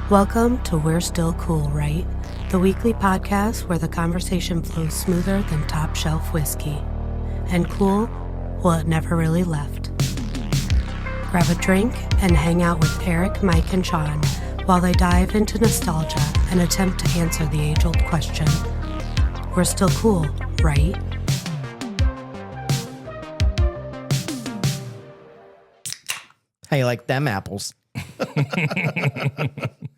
Welcome to We're Still Cool, Right? The weekly podcast where the conversation flows smoother than top shelf whiskey. And cool, well, it never really left. Grab a drink and hang out with Erik, Mike, and Shaun while they dive into nostalgia and attempt to answer the age-old question. We're still cool, right? How you like them apples?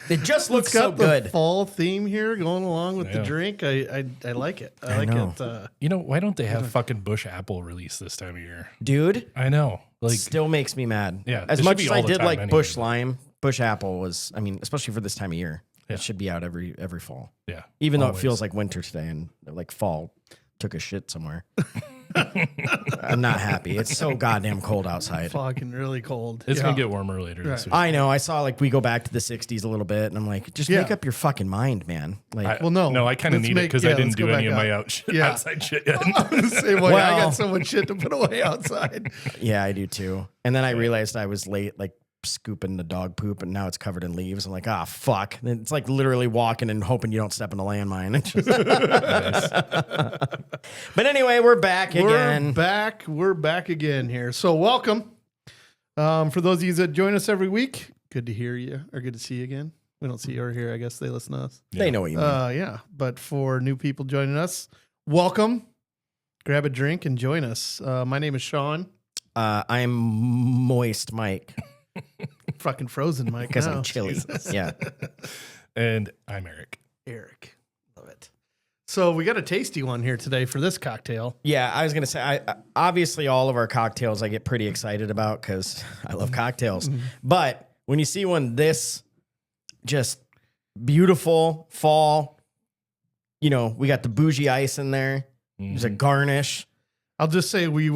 They just look so the good. Fall theme here going along with the drink. I like it. I like know. it. Why don't they have fucking Bush Apple release this time of year? Dude, I know. Like, still makes me mad. Yeah, As it should much be as all I the did time like anyway, Bush but- Lime, Bush Apple was, especially for this time of year, Yeah. it should be out every fall. yeah. Even though it always. feels like winter today and like fall took a shit somewhere. I'm not happy. It's so goddamn cold outside. Fucking really cold. It's gonna get warmer later this week. I know. I saw like we go back to the 60s a little bit, and I'm like, just make up your fucking mind, man. Like, No, I kind of Let's need it make- because yeah, I didn't let's do go any of back my up. outside shit yet. I'm the same way. I Well- got so much shit to put away outside. yeah, I do too. And then I realized I was late, like scooping the dog poop, and now it's covered in leaves. I'm like, fuck. And it's like literally walking and hoping you don't step in a landmine. But anyway, we're back again. We're back again here. So welcome. For those of you that join us every week, good to hear you or good to see you again. We don't see you or hear. I guess they listen to us. They know what you mean. Yeah. But for new people joining us, welcome. Grab a drink and join us. My name is Shaun. I'm moist Mike Fucking frozen, Mike. because now. I'm chilly. Jesus. Yeah. And I'm Erik. Erik. Love it. So we got a tasty one here today for this cocktail. Yeah, I was going to say, I obviously all of our cocktails I get pretty excited about because I love cocktails. But when you see one this just beautiful fall, we got the bougie ice in there. There's a garnish. I'll just say we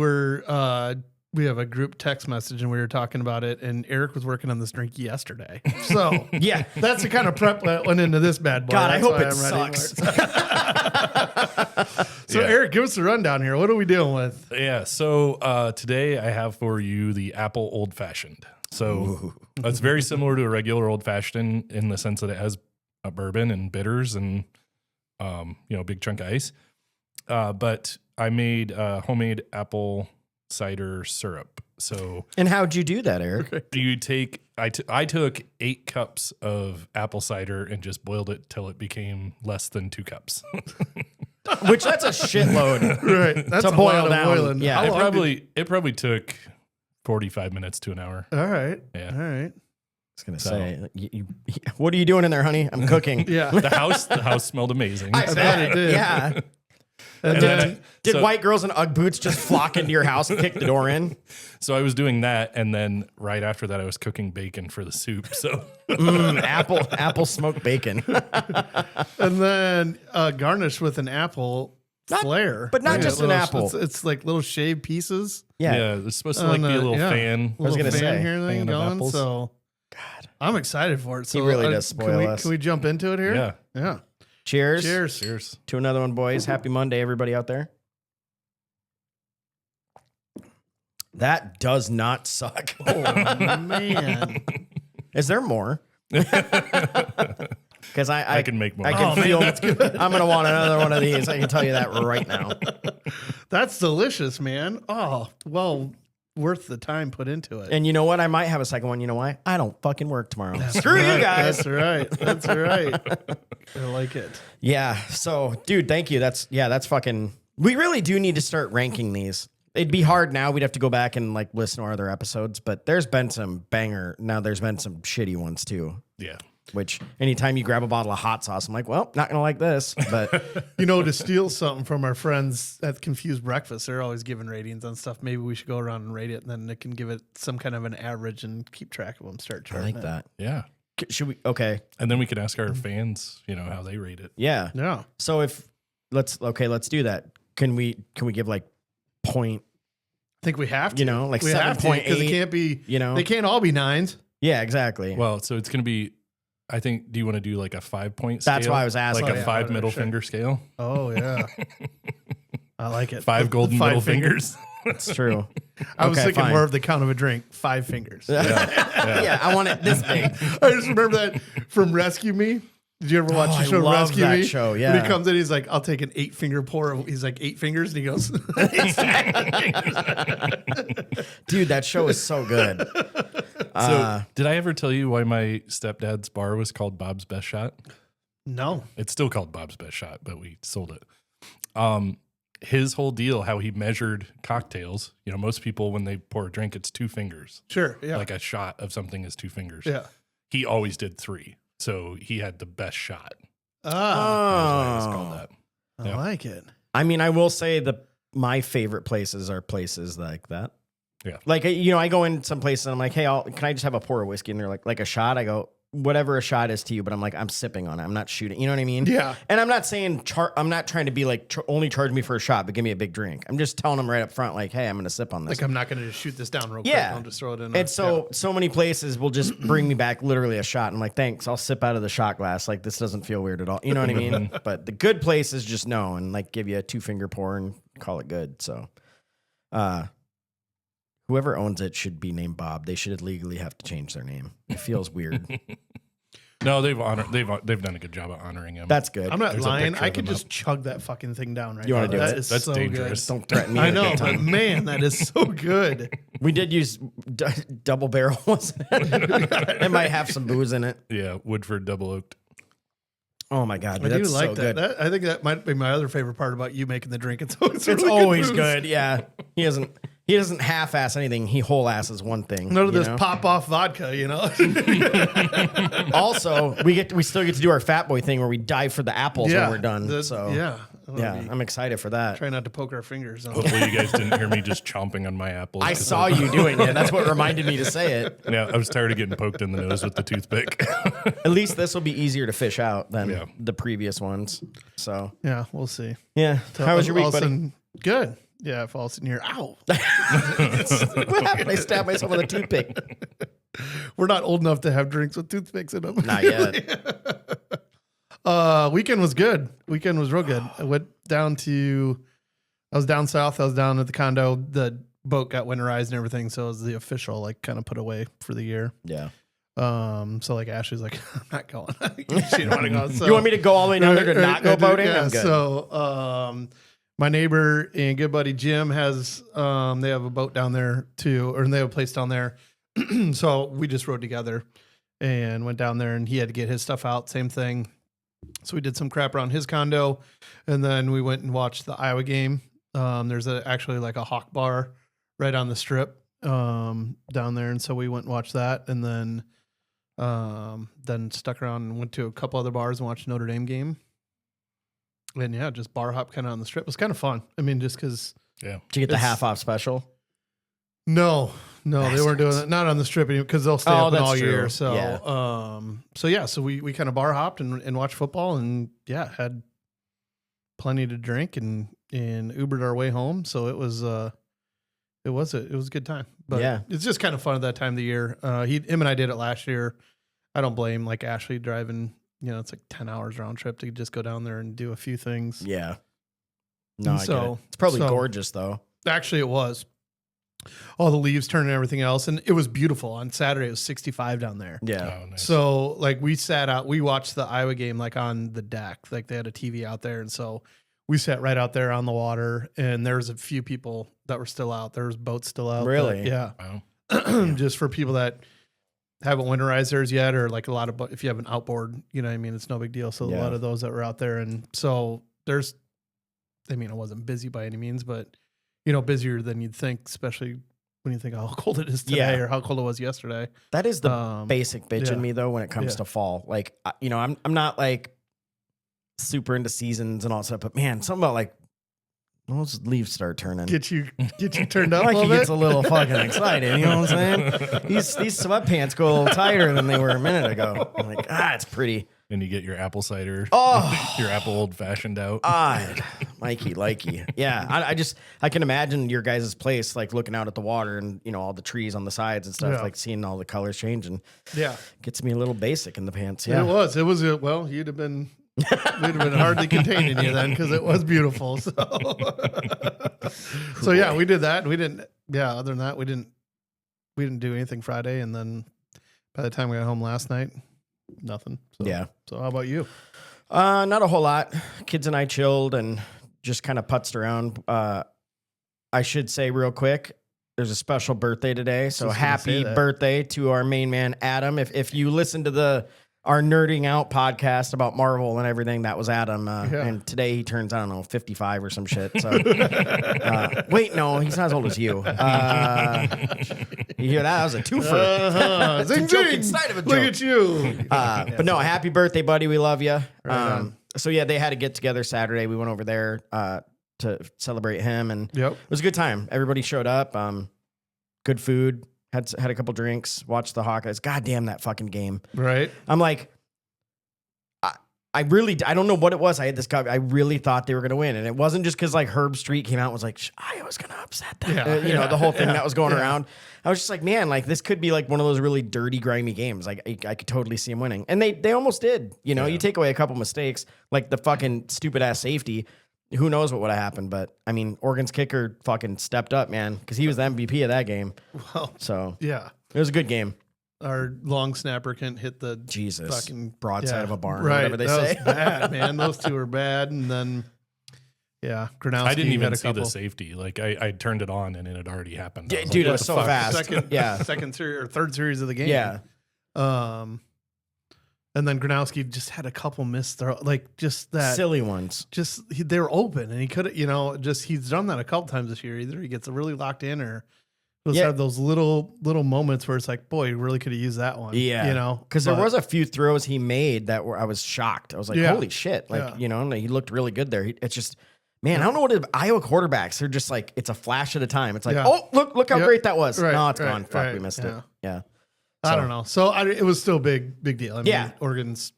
have a group text message and we were talking about it, and Erik was working on this drink yesterday. So Yeah. that's the kind of prep that went into this bad boy. God, I That's hope why it I'm ready sucks. for it. So Yeah. Erik, give us a rundown here. What are we dealing with? Yeah. So today I have for you the apple old fashioned. So it's very similar to a regular old fashioned in the sense that it has a bourbon and bitters and big chunk of ice. But I made homemade apple cider syrup. So And how'd you do that, Erik? you take I took 8 cups of apple cider and just boiled it till it became less than 2 cups. Which that's a shitload. Right. That's To a boil lot of down. boiling. Yeah. How it long probably took 45 minutes to an hour. All right. Yeah. All right. I was going to say, what are you doing in there, honey? I'm cooking. Yeah. The house smelled amazing. bet it did. Yeah. And then, Did so- white girls in Ugg boots just flock into your house and kick the door in? So I was doing that, and then right after that, I was cooking bacon for the soup. So Apple smoked bacon. garnish with an apple flare. but not just an apple. It's like little shaved pieces. yeah, it's supposed to like be a little fan. was gonna fan say, here thing fan of going. apples. So God. I'm excited for it. So really does spoil us. Can we jump into it here? Yeah. Yeah. Cheers. Cheers. Cheers. To another one, boys. Happy Monday, everybody out there. That does not suck. Oh man. Is there more? Because I can make more. I can Oh, feel man, that's good. I'm gonna want another one of these. I can tell you that right now. That's delicious, man. Oh, well, worth the time put into it. And you know what? I might have a second one. You know why? I don't fucking work tomorrow. Screw you guys. That's right. That's right. I like it. Yeah. So, dude, thank you. That's fucking. We really do need to start ranking these. It'd be hard now. We'd have to go back and like listen to our other episodes, but there's been some banger. Now there's been some shitty ones too. Yeah. Which anytime you grab a bottle of hot sauce, I'm like, well, not gonna like this. But To steal something from our friends at Confused Breakfast, they're always giving ratings on stuff. Maybe we should go around and rate it, and then it can give it some kind of an average and keep track of them. Start I charting like it. that. Yeah. Should we? Okay. And then we could ask our fans, how they rate it. Yeah. Yeah. So let's do that. Can we give like point? I think we have to. Like we have to, 7.8. because it can't be. They can't all be 9s. Yeah, exactly. Well, so it's going to be, I think, do you want to do like a 5-point scale? That's why I was asking. Like Oh, a yeah, 5 whatever, middle sure. finger scale? Oh yeah. I like it. 5 golden Five middle fingers. fingers. It's true. I was Okay, thinking fine. more of the count of a drink, 5 fingers. Yeah, I want it this big. I just remember that from Rescue Me. Did you ever watch the I show love Rescue that Me? show, When yeah. he comes in, he's like, I'll take an 8-finger pour. He's like, 8 fingers? And he goes, Dude, that show is so good. So, did I ever tell you why my stepdad's bar was called Bob's Best Shot? no. It's still called Bob's Best Shot, but we sold it. His whole deal, how he measured cocktails. You know, most people when they pour a drink, it's 2 fingers. Sure. Yeah. Like a shot of something is 2 fingers. yeah. He always did 3, so he had the best shot. Ah, That's why it was called that. I like it. I mean, I will say my favorite places are places like that. Yeah. Like, you know, I go in some places and I'm like, hey, can I just have a pour of whiskey? And they're like a shot. I go, whatever a shot is to you, but I'm like, I'm sipping on it. I'm not shooting. You know what I mean? Yeah. And I'm not saying, I'm not trying to be like, only charge me for a shot, but give me a big drink. I'm just telling them right up front, like, hey, I'm going to sip on this. Like, I'm not going to just shoot this down real quick. Yeah. I'll just throw it in. And so many places will just bring me back literally a shot. I'm like, thanks, I'll sip out of the shot glass. Like, this doesn't feel weird at all. You know what I mean? But the good places just know and like give you a 2-finger pour and call it good. So, whoever owns it should be named Bob. They should legally have to change their name. It feels weird. No, they've done a good job of honoring him. That's good. I'm not There's a lying. picture I of could him just chug that fucking thing down right You now. wanna do That it? is That's so dangerous. Don't threaten me. Good. I with a know, good but time. man, that is so good. We did use double barrel, wasn't it? It might have some booze in it. Yeah, Woodford double oaked. Oh my god, I dude, do that's like so that. good. I think that might be my other favorite part about you making the drink. It's always, It's really always booze. good. Yeah, he doesn't half-ass anything. He whole-asses one thing. None of you this know? pop off vodka, you know. Also, we still get to do our fat boy thing where we dive for the apples when we're done. yeah. I'm excited for that. Try not to poke our fingers. On Hopefully, you guys didn't hear me just chomping on my apples. I saw you doing it. That's what reminded me to say it. Yeah, I was tired of getting poked in the nose with the toothpick. At least this will be easier to fish out than Yeah. the previous ones. So Yeah, we'll see. yeah, how was your week, buddy? Allison, good. Yeah, if all sitting here, ow. What happened? I stabbed myself with a toothpick. We're not old enough to have drinks with toothpicks in them. Not yet. Weekend was good. Weekend was real good. I went down I was down south. I was down at the condo. The boat got winterized and everything. So it was the official, like, kind of put away for the year. Yeah. So like Ashley's like, I'm not going. She didn't want to go. So, You want me to go all the way down there to not go boating? Yeah, I'm good. so my neighbor and good buddy Jim has they have a boat down there too, or they have a place down there. So we just rode together and went down there, and he had to get his stuff out. Same thing. So we did some crap around his condo, and then we went and watched the Iowa game. There's actually like a Hawk bar right on the strip down there, and so we went and watched that, and then stuck around and went to a couple other bars and watched Notre Dame game. And yeah, just bar hop kind of on the strip. It was kind of fun. I mean, just because. Yeah. Did you get the It's- half off special? No, they weren't doing that. Not on the strip because they'll stay open that's all true. year. So, Yeah. so we kind of bar hopped and watched football, and yeah, had plenty to drink and Ubered our way home. So it was a good time. But Yeah. it's just kind of fun at that time of the year. Him and I did it last year. I don't blame like Ashley driving. You know, it's like 10 hours round trip to just go down there and do a few things. Yeah. No, I get it. So- It's probably so- gorgeous though. Actually, it was. All the leaves turning and everything else. And it was beautiful. On Saturday, it was 65 down there. Yeah. Oh, nice. So, like, we sat out, we watched the Iowa game, like, on the deck. Like, they had a TV out there. And so we sat right out there on the water. And there was a few people that were still out. There was boats still out. Really? Yeah. Wow. Just for people that haven't winterized theirs yet, or like a lot of, if you have an outboard, you know what I mean? It's no big deal. So, a Yeah. lot of those that were out there. And so it wasn't busy by any means, but, you know, busier than you'd think, especially when you think how cold it is today Yeah. or how cold it was yesterday. That is the basic bitch yeah. in me though when it comes Yeah. to fall. Like, you know, I'm not like super into seasons and all that stuff, but man, something about like those leaves start turning. Get you turned up a Like he little gets bit. a little fucking excited, you know what I'm saying? These sweatpants go a little tighter than they were a minute ago. I'm like, it's pretty. And you get your apple cider, Oh. your apple old fashioned out. Likey. Yeah. I can imagine your guys' place, like looking out at the water and, you know, all the trees on the sides and stuff, Yeah. like seeing all the colors change and Yeah. gets me a little basic in the pants. Yeah. It was. Well, you'd have been We'd have been hardly containing you then because it was beautiful. So, so yeah, we did that. We didn't. Yeah, other than that, we didn't do anything Friday, and then by the time we got home last night, nothing. So, Yeah. So how about you? Not a whole lot. Kids and I chilled and just kind of putzed around. I should say real quick, there's a special birthday today. So happy birthday to our main man, Adam. If you listen to our Nerding Out podcast about Marvel and everything, that was Adam. And today he turns, I don't know, 55 or some shit. So wait, no, he's not as old as you. You hear that? That was a twofer. Zing, Joke zing. inside of a joke. Look at you. But no, happy birthday, buddy. We love you. So yeah, they had to get together Saturday. We went over there to celebrate him, and it was a good time. Everybody showed up. Good food. Had a couple drinks. Watched the Hawkeyes. God damn that fucking game. Right. I'm like, I don't know what it was. I had this guy. I really thought they were going to win, and it wasn't just because like Herb Street came out and was like, I was going to upset them. The whole thing that was going around. I was just like, man, like this could be like one of those really dirty, grimy games. Like I could totally see him winning, and they almost did. You take away a couple mistakes, like the fucking stupid ass safety. Who knows what would have happened? But I mean, Oregon's kicker fucking stepped up, man, because he was the MVP of that game. Well, so yeah, it was a good game. Our long snapper couldn't hit the fucking broadside of a barn, right? Whatever they say. Was bad, man. Those two were bad, and then Gronowski. I didn't even had a see couple. the safety. Like I turned it on and it had already happened. Yeah, dude, it was so fast. Second series or third series of the game. Yeah. And then Gronowski just had a couple missed throws, like just that silly ones. Just they were open, and he could have, he's done that a couple times this year. Either he gets really locked in, or he'll have those little moments where it's like, boy, he really could have used that one. Yeah, because there was a few throws he made that were I was shocked. I was like, holy shit! Like he looked really good there. It's just. Man, I don't know what Iowa quarterbacks. They're just like it's a flash at a time. It's like, oh, look how great that was. Right, no, it's gone. Fuck, we missed it. Yeah. I don't know. So it was still a big deal. I mean, Oregon's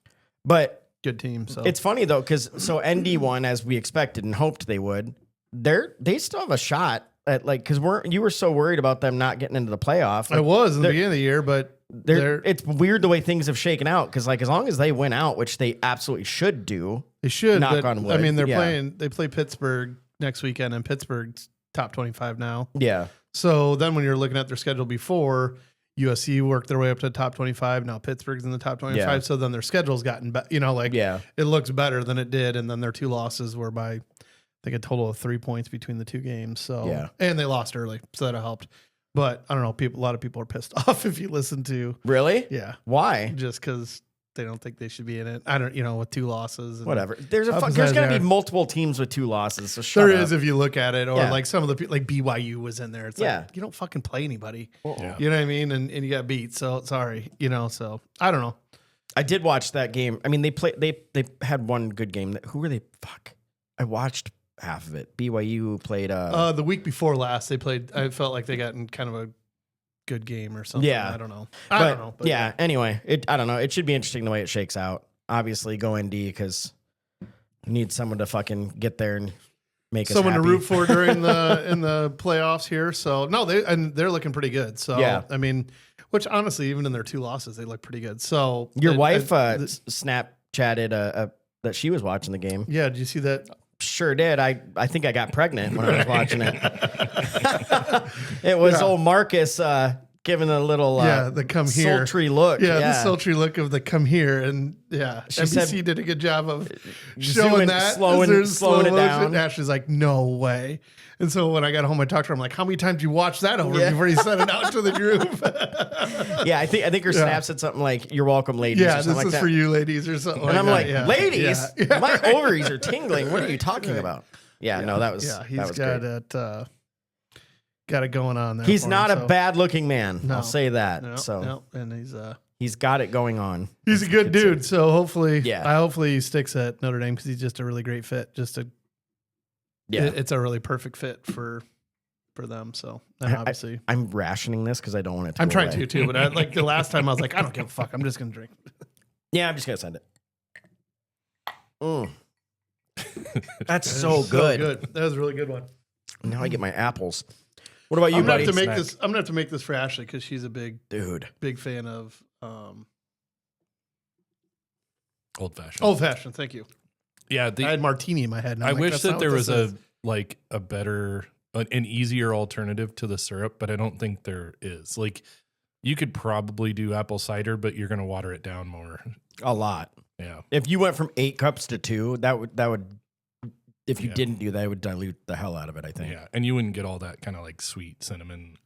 good team. So it's funny though, because ND won as we expected and hoped they would. They still have a shot at because you were so worried about them not getting into the playoff. I was in the beginning of the year, but it's weird the way things have shaken out. Because as long as they win out, which they absolutely should do, they should. Knock on wood. I mean, they play Pittsburgh next weekend, and Pittsburgh's top 25 now. Yeah. So then when you're looking at their schedule before. USC worked their way up to the top 25. Now Pittsburgh's in the top 25. Yeah. So then their schedule's gotten better. It looks better than it did. And then their two losses were by, I think, a total of 3 points between the two games. So, and they lost early. So that helped. But I don't know. A lot of people are pissed off if you listen to. Really? Yeah. Why? Just because they don't think they should be in it. I don't, with two losses. And whatever. There's going to be multiple teams with two losses. So shut up. There is if you look at it. Or like some of the people, like BYU was in there. It's like, you don't fucking play anybody. Yeah. You know what I mean? And you got beat. So sorry. So I don't know. I did watch that game. I mean, they had one good game. Who were they? Fuck. I watched half of it. BYU played. The week before last, they played. I felt like they got in kind of a good game or something. Yeah. I don't know. I don't know. But yeah. Anyway, I don't know. It should be interesting the way it shakes out. Obviously, go ND because you need someone to fucking get there and make someone us happy. to root for during in the playoffs here. So no, they're looking pretty good. So yeah. I mean, which honestly, even in their two losses, they look pretty good. So your wife Snapchatted that she was watching the game. Yeah, did you see that? Sure did. I think I got pregnant when I was watching it. It was old Marcus giving a little the come here sultry look. The sultry look of the come here, and NBC did a good job of showing that, slowing it down. Ashley's like, no way. And so when I got home, I talked to her. I'm like, how many times did you watch that over before you sent it out to the group? I think her snap said something like, "You're welcome, ladies." Yeah, or something this is like for you, ladies, or something. And I'm like, that. ladies, my ovaries are tingling. What are you talking about? No, that was he's got it. Got it going on there. He's not a bad-looking man. No, I'll say that. And he's got it going on. He's a good dude. So hopefully, hopefully he sticks at Notre Dame because he's just a really great fit. It's a really perfect fit for them. So obviously, I'm rationing this because I don't want it to. I'm go trying away. to too, but the last time I was like, I don't give a fuck. I'm just gonna drink. Yeah, I'm just gonna send it. That's so good. That was a really good one. Now I get my apples. What about you, I'm buddy? I'm gonna have to make this for Ashley because she's a big fan of. Old fashioned. Old fashioned. Thank you. Yeah. I had martini in my head. And I I'm like, wish that's that not there what was this is. a better, an easier alternative to the syrup, but I don't think there is. Like, you could probably do apple cider, but you're going to water it down more. A lot. Yeah. If you went from 8 cups to 2, that would if you didn't do that, it would dilute the hell out of it, I think. Yeah. And you wouldn't get all that kind of like sweet cinnamon.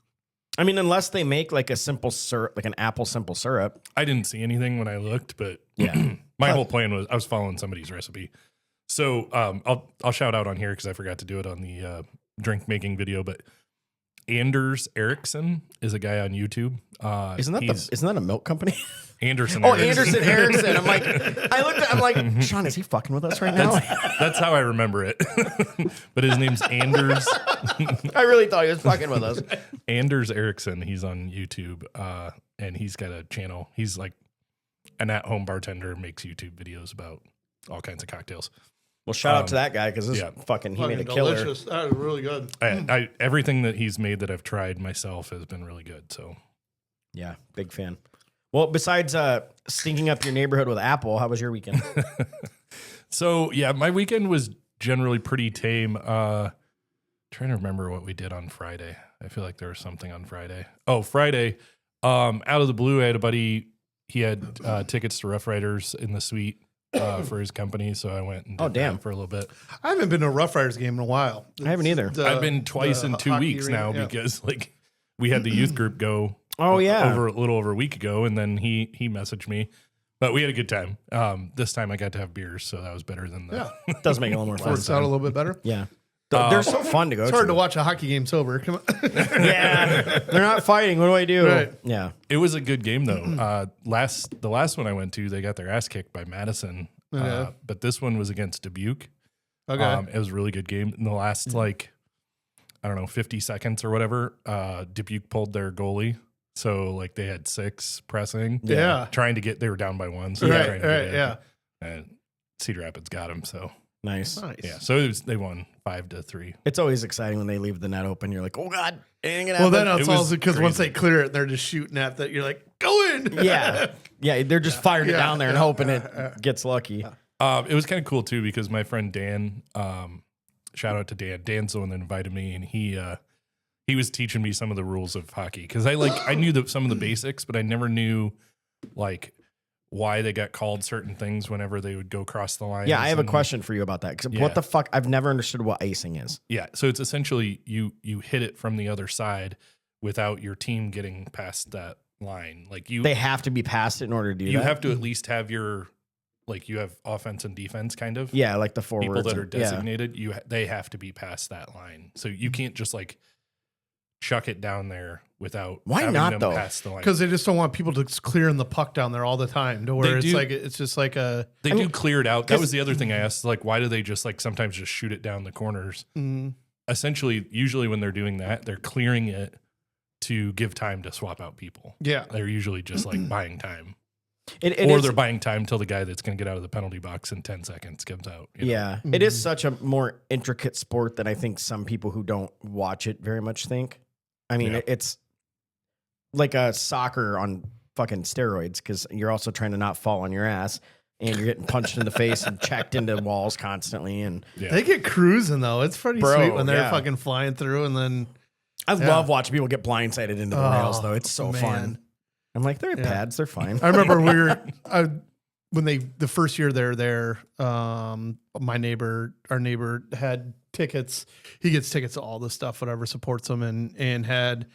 I mean, unless they make like a simple syrup, like an apple simple syrup. I didn't see anything when I looked, but Yeah. my whole plan was I was following somebody's recipe. So I'll shout out on here because I forgot to do it on the drink making video, but Anders Eriksson is a guy on YouTube. Isn't that a milk company? Anderson. Oh, Eriksson. Anderson Erickson. I'm like, I'm like, Shaun, is he fucking with us right now? That's how I remember it. But his name's Anders. I really thought he was fucking with us. Anders Eriksson. He's on YouTube, and he's got a channel. He's like an at-home bartender, makes YouTube videos about all kinds of cocktails. Well, shout out to that guy because he Fucking made a killer. delicious. That was really good. I everything that he's made that I've tried myself has been really good. So Yeah, big fan. Well, besides stinking up your neighborhood with apple, how was your weekend? So yeah, my weekend was generally pretty tame. Trying to remember what we did on Friday. I feel like there was something on Friday. Oh, Friday, out of the blue, I had a buddy. He had tickets to Rough Riders in the suite for his company, so I went and did that for a little bit. I haven't been to a Rough Riders game in a while. I haven't either. I've been twice in 2 weeks now because like we had the youth group go. Oh yeah, over a little over a week ago, and then he messaged me, but we had a good time. This time I got to have beers, so that was better than the. Yeah, it does make it a little more fun. Works out a little bit better. Yeah, they're so fun to go. It's hard to watch a hockey game sober. Come on. Yeah, they're not fighting. What do I do? Right. Yeah, it was a good game though. The last one I went to, they got their ass kicked by Madison, but this one was against Dubuque. Okay, it was a really good game. In the last like, I don't know, 50 seconds or whatever, Dubuque pulled their goalie. So like they had 6 pressing, trying to get. They were down by 1, so and Cedar Rapids got them. So nice. Yeah. So they won 5-3. It's always exciting when they leave the net open. You're like, oh god, anything gonna well happen? then it's also because once they clear it, they're just shooting at that. You're like, go in. yeah, they're just firing it down there and hoping it gets lucky. It was kind of cool too because my friend Dan, shout out to Dan. Dan's the one that invited me, and he was teaching me some of the rules of hockey because I knew some of the basics, but I never knew like why they got called certain things whenever they would go across the line. Yeah, I have a question for you about that. Because what the fuck? I've never understood what icing is. Yeah, so it's essentially you hit it from the other side without your team getting past that line. Like they have to be past it in order to do that. You have to at least have your you have offense and defense kind of. Yeah, like the forwards. People that are designated, they have to be past that line. So you can't just like chuck it down there without why not them though? Pass the line. Because they just don't want people to clearing the puck down there all the time to where it's just like a. They do clear it out. That was the other thing I asked. Like, why do they just like sometimes just shoot it down the corners? Essentially, usually when they're doing that, they're clearing it to give time to swap out people. Yeah, they're usually just like buying time. Or they're buying time till the guy that's going to get out of the penalty box in 10 seconds comes out. Yeah. It is such a more intricate sport than I think some people who don't watch it very much think. I mean, it's like a soccer on fucking steroids because you're also trying to not fall on your ass and you're getting punched in the face and checked into walls constantly. And they get cruising though. It's pretty sweet when they're fucking flying through and then. I love watching people get blindsided into the rails though. It's so fun. I'm like, they're pads, they're fine. I remember when the first year they're there, our neighbor had tickets. He gets tickets to all this stuff, whatever supports them, and had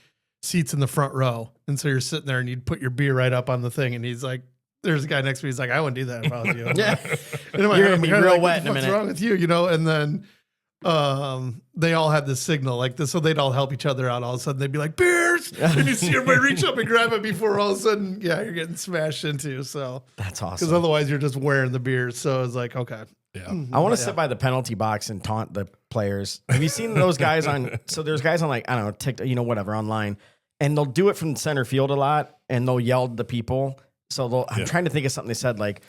seats in the front row. And so you're sitting there and you'd put your beer right up on the thing. And he's like, there's a guy next to me. He's like, I wouldn't do that if I was you. Yeah. And you're going to be real wet in a minute. What's wrong with you? And then they all had this signal like this, so they'd all help each other out. All of a sudden they'd be like beers, and you see everybody reach up and grab it before all of a sudden you're getting smashed into. So that's awesome because otherwise you're just wearing the beers. So it's like, okay, I want to sit by the penalty box and taunt the players. Have you seen those guys so there's guys on like, I don't know, TikTok, whatever, online, and they'll do it from center field a lot and they'll yell at the people. So I'm trying to think of something they said like,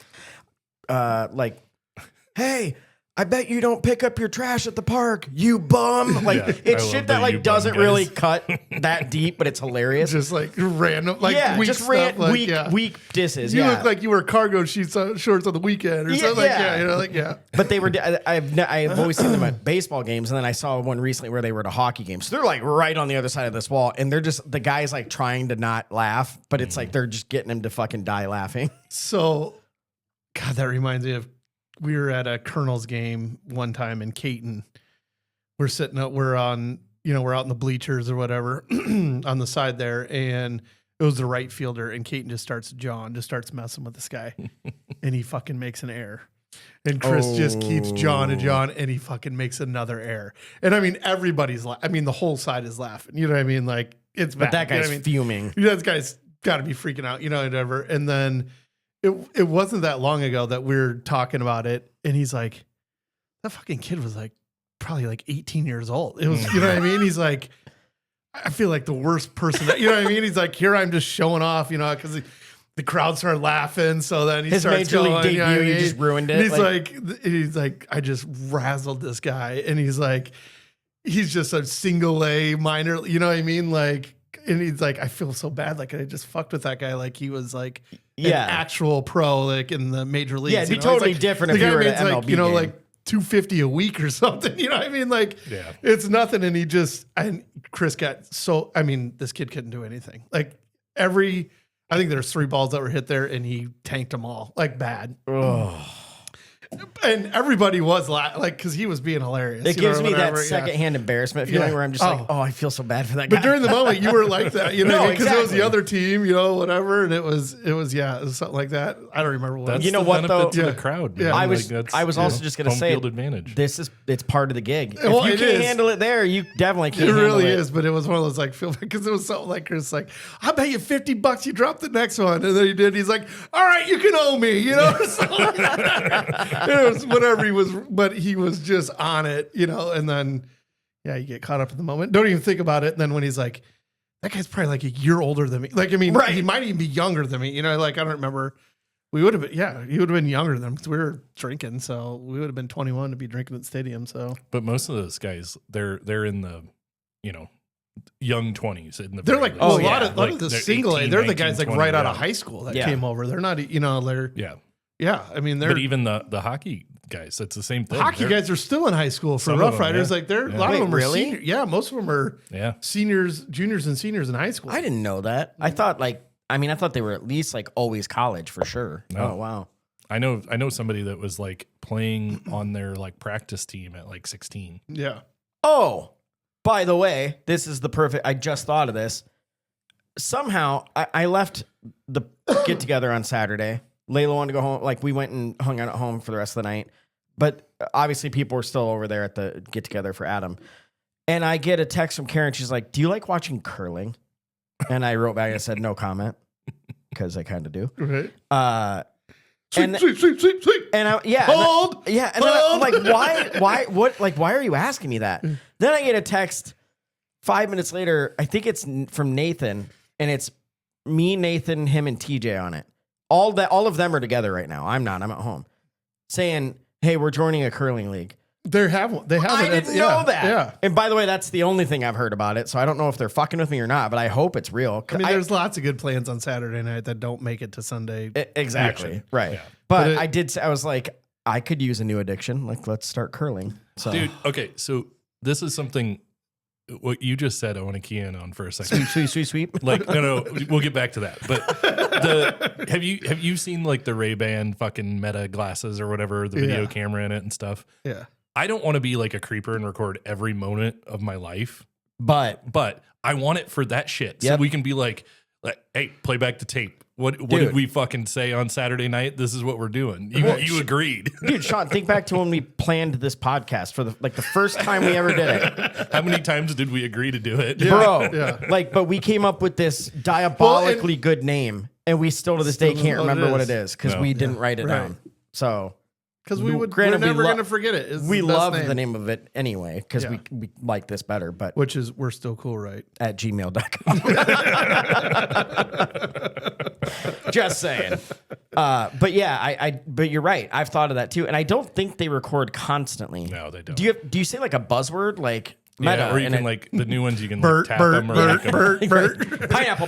hey, I bet you don't pick up your trash at the park, you bum. Like Yeah, it's I shit love that the like you bum doesn't guys. really cut that deep, but it's hilarious. Just like random, like yeah, weak just stuff, like, weak disses. You yeah. look like you wear cargo shorts on the weekend or something. Like, yeah. you know, like, yeah. But they were. I've always seen them at baseball games, and then I saw one recently where they were at a hockey game. So they're like right on the other side of this wall, and they're just the guy's like trying to not laugh, but it's like they're just getting him to fucking die laughing. So, God, that reminds me of we were at a Colonel's game one time in Caton. We're sitting up, we're on, we're out in the bleachers or whatever on the side there, and it was the right fielder, and Caton just starts messing with this guy, and he fucking makes an error. And Chris just keeps John, and he fucking makes another error. And I mean, everybody's the whole side is laughing. You know what I mean? Like, it's bad. But that guy's fuming. That guy's got to be freaking out, whatever. And then it wasn't that long ago that we were talking about it, and he's like, that fucking kid was like probably like 18 years old. It was, you know what I mean? He's like, I feel like the worst person that, you know what I mean? He's like, here I'm just showing off, because the crowd started laughing. So then he His starts major league going, debut, you know what I you mean? just ruined it. And he's like, I just razzled this guy, and he's like, he's just a single A minor, you know what I mean? Like, and he's like, I feel so bad. Like I just fucked with that guy. Like he was like an actual pro, like in the major leagues. Yeah, it'd be totally different if you were at an MLB game. like $250 a week or something. You know what I mean? Like it's nothing. And Chris got this kid couldn't do anything. Like I think there's 3 balls that were hit there, and he tanked them all like bad. Oh. And everybody was because he was being hilarious. It gives me that secondhand embarrassment feeling where I'm just like, I feel so bad for that guy. But during the moment, you were like that, because it was exactly. the other team, whatever, and it was something like that. I don't remember what. That's You know the what, though? benefit to the crowd. Man. Yeah. I was also just gonna home say field advantage. It's part of the gig. Well, if you it can't is. handle it there, you definitely can't. It really handle it. is, but it was one of those like feel because it was so like Chris like I'll bet you $50 you drop the next one, and then he did. He's like, all right, you can owe me, So, it was whatever he was, but he was just on it, and then you get caught up in the moment. Don't even think about it. And then when he's like, that guy's probably like a year older than me. Like, he might even be younger than me. Like I don't remember. We would have been, he would have been younger than him because we were drinking. So we would have been 21 to be drinking at the stadium. So, but most of those guys, they're in the, young 20s. They're like, least. a lot of the they're single A. 18, They're the 19, guys like 20, right out of high school that came over. They're not, they're they're. But even the hockey guys, that's the same thing. Hockey guys are still in high school for Some of Rough them, Riders. yeah. Like they're a Yeah. lot of them are really? senior. Yeah, most of them are seniors, juniors, and seniors in high school. I didn't know that. I thought I thought they were at least like always college for sure. No. Oh wow. I know somebody that was like playing on their like practice team at like 16. Yeah. Oh, by the way, this is the perfect. I just thought of this. Somehow, I left the get together on Saturday. Layla wanted to go home. Like we went and hung out at home for the rest of the night. But obviously, people were still over there at the get together for Adam. And I get a text from Karen. She's like, "Do you like watching curling?" And I wrote back and I said, "No comment," because I kind of do. Right. Sweep. And Hold. And then I'm like, why are you asking me that? Then I get a text 5 minutes later. I think it's from Nathan, and it's me, Nathan, him, and TJ on it. All of them are together right now. I'm not. I'm at home. Saying, "Hey, we're joining a curling league." They have one. They have I it. didn't know that. Yeah. And by the way, that's the only thing I've heard about it. So I don't know if they're fucking with me or not, but I hope it's real. There's lots of good plans on Saturday night that don't make it to Sunday. Exactly. action. Right. Yeah. But I was like, I could use a new addiction. Like, let's start curling. So. Dude, okay, so this is something what you just said I want to key in on for a second. Sweep. Like, no, we'll get back to that. But have you seen like the Ray-Ban fucking Meta glasses or whatever, the video camera in it and stuff? Yeah. I don't want to be like a creeper and record every moment of my life, But I want it for that shit. So Yep. we can be like, hey, play back the tape. What did we fucking say on Saturday night? This is what we're doing. You agreed. dude, Shaun, think back to when we planned this podcast for the first time we ever did it. How many times did we agree to do it? Bro. Yeah. But we came up with this diabolically good name, and we still to this day Still can't don't know remember what what it it is because No. we didn't write it Right. down. So Because we're Granted, never we going to forget it. It's we the best love the name of it anyway because Yeah. we like this better, but Which is, we're still cool, right? at gmail.com. Just saying. But yeah, but you're right. I've thought of that too, and I don't think they record constantly. No, they don't. Do you say like a buzzword like meta? Yeah, or you and can like the new ones. You can Bert, like tap Bert, them or Bert, make a, Bert, Bert. pineapple.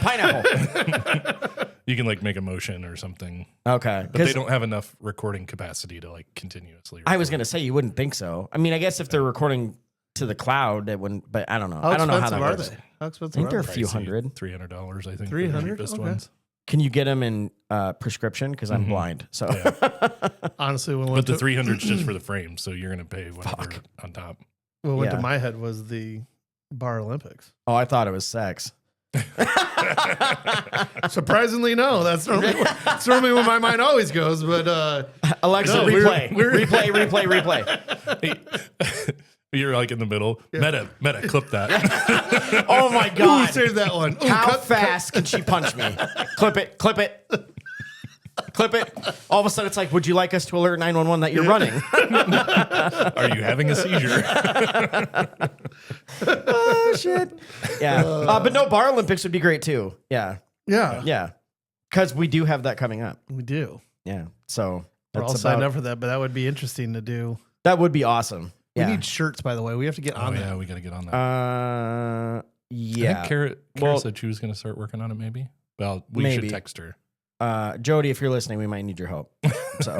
you can like make a motion or something. Okay, But they don't have enough recording capacity to like continuously. I was record. gonna say you wouldn't think so. I mean, I guess if they're recording to the cloud, it wouldn't. But I don't know. I don't know how that works. How I expensive think are they're a they? few hundred. $300, I think. $300? Just Okay. ones. Can you get them in prescription? Because I'm blind. So Honestly, when we But went the to, 300 is just for the frame, so you're gonna pay whatever on top. what went Yeah. to my head was the Bar Olympics. oh, I thought it was sex. Surprisingly, no. That's normally where my mind always goes. But Alexa, No, replay, we're- replay. You're like in the middle. Meta, clip that. Oh my ooh, god! save that one. Ooh, How cut- fast can she punch me? Clip it. All of a sudden, it's like, would you like us to alert 911 that you're running? Are you having a seizure? Oh shit! Yeah, but no, Bar Olympics would be great too. Yeah, Yeah, because we do have that coming up. we do. Yeah, so We're all that's signed about, up for that, but that would be interesting to do. that would be awesome. We Yeah. need shirts, by the way. We have to get Oh on yeah, that. we got to get on that. Yeah. I think Kara Well- said she was going to start working on it. Maybe. Well, we Maybe. should text her. Jody, if you're listening, we might need your help. So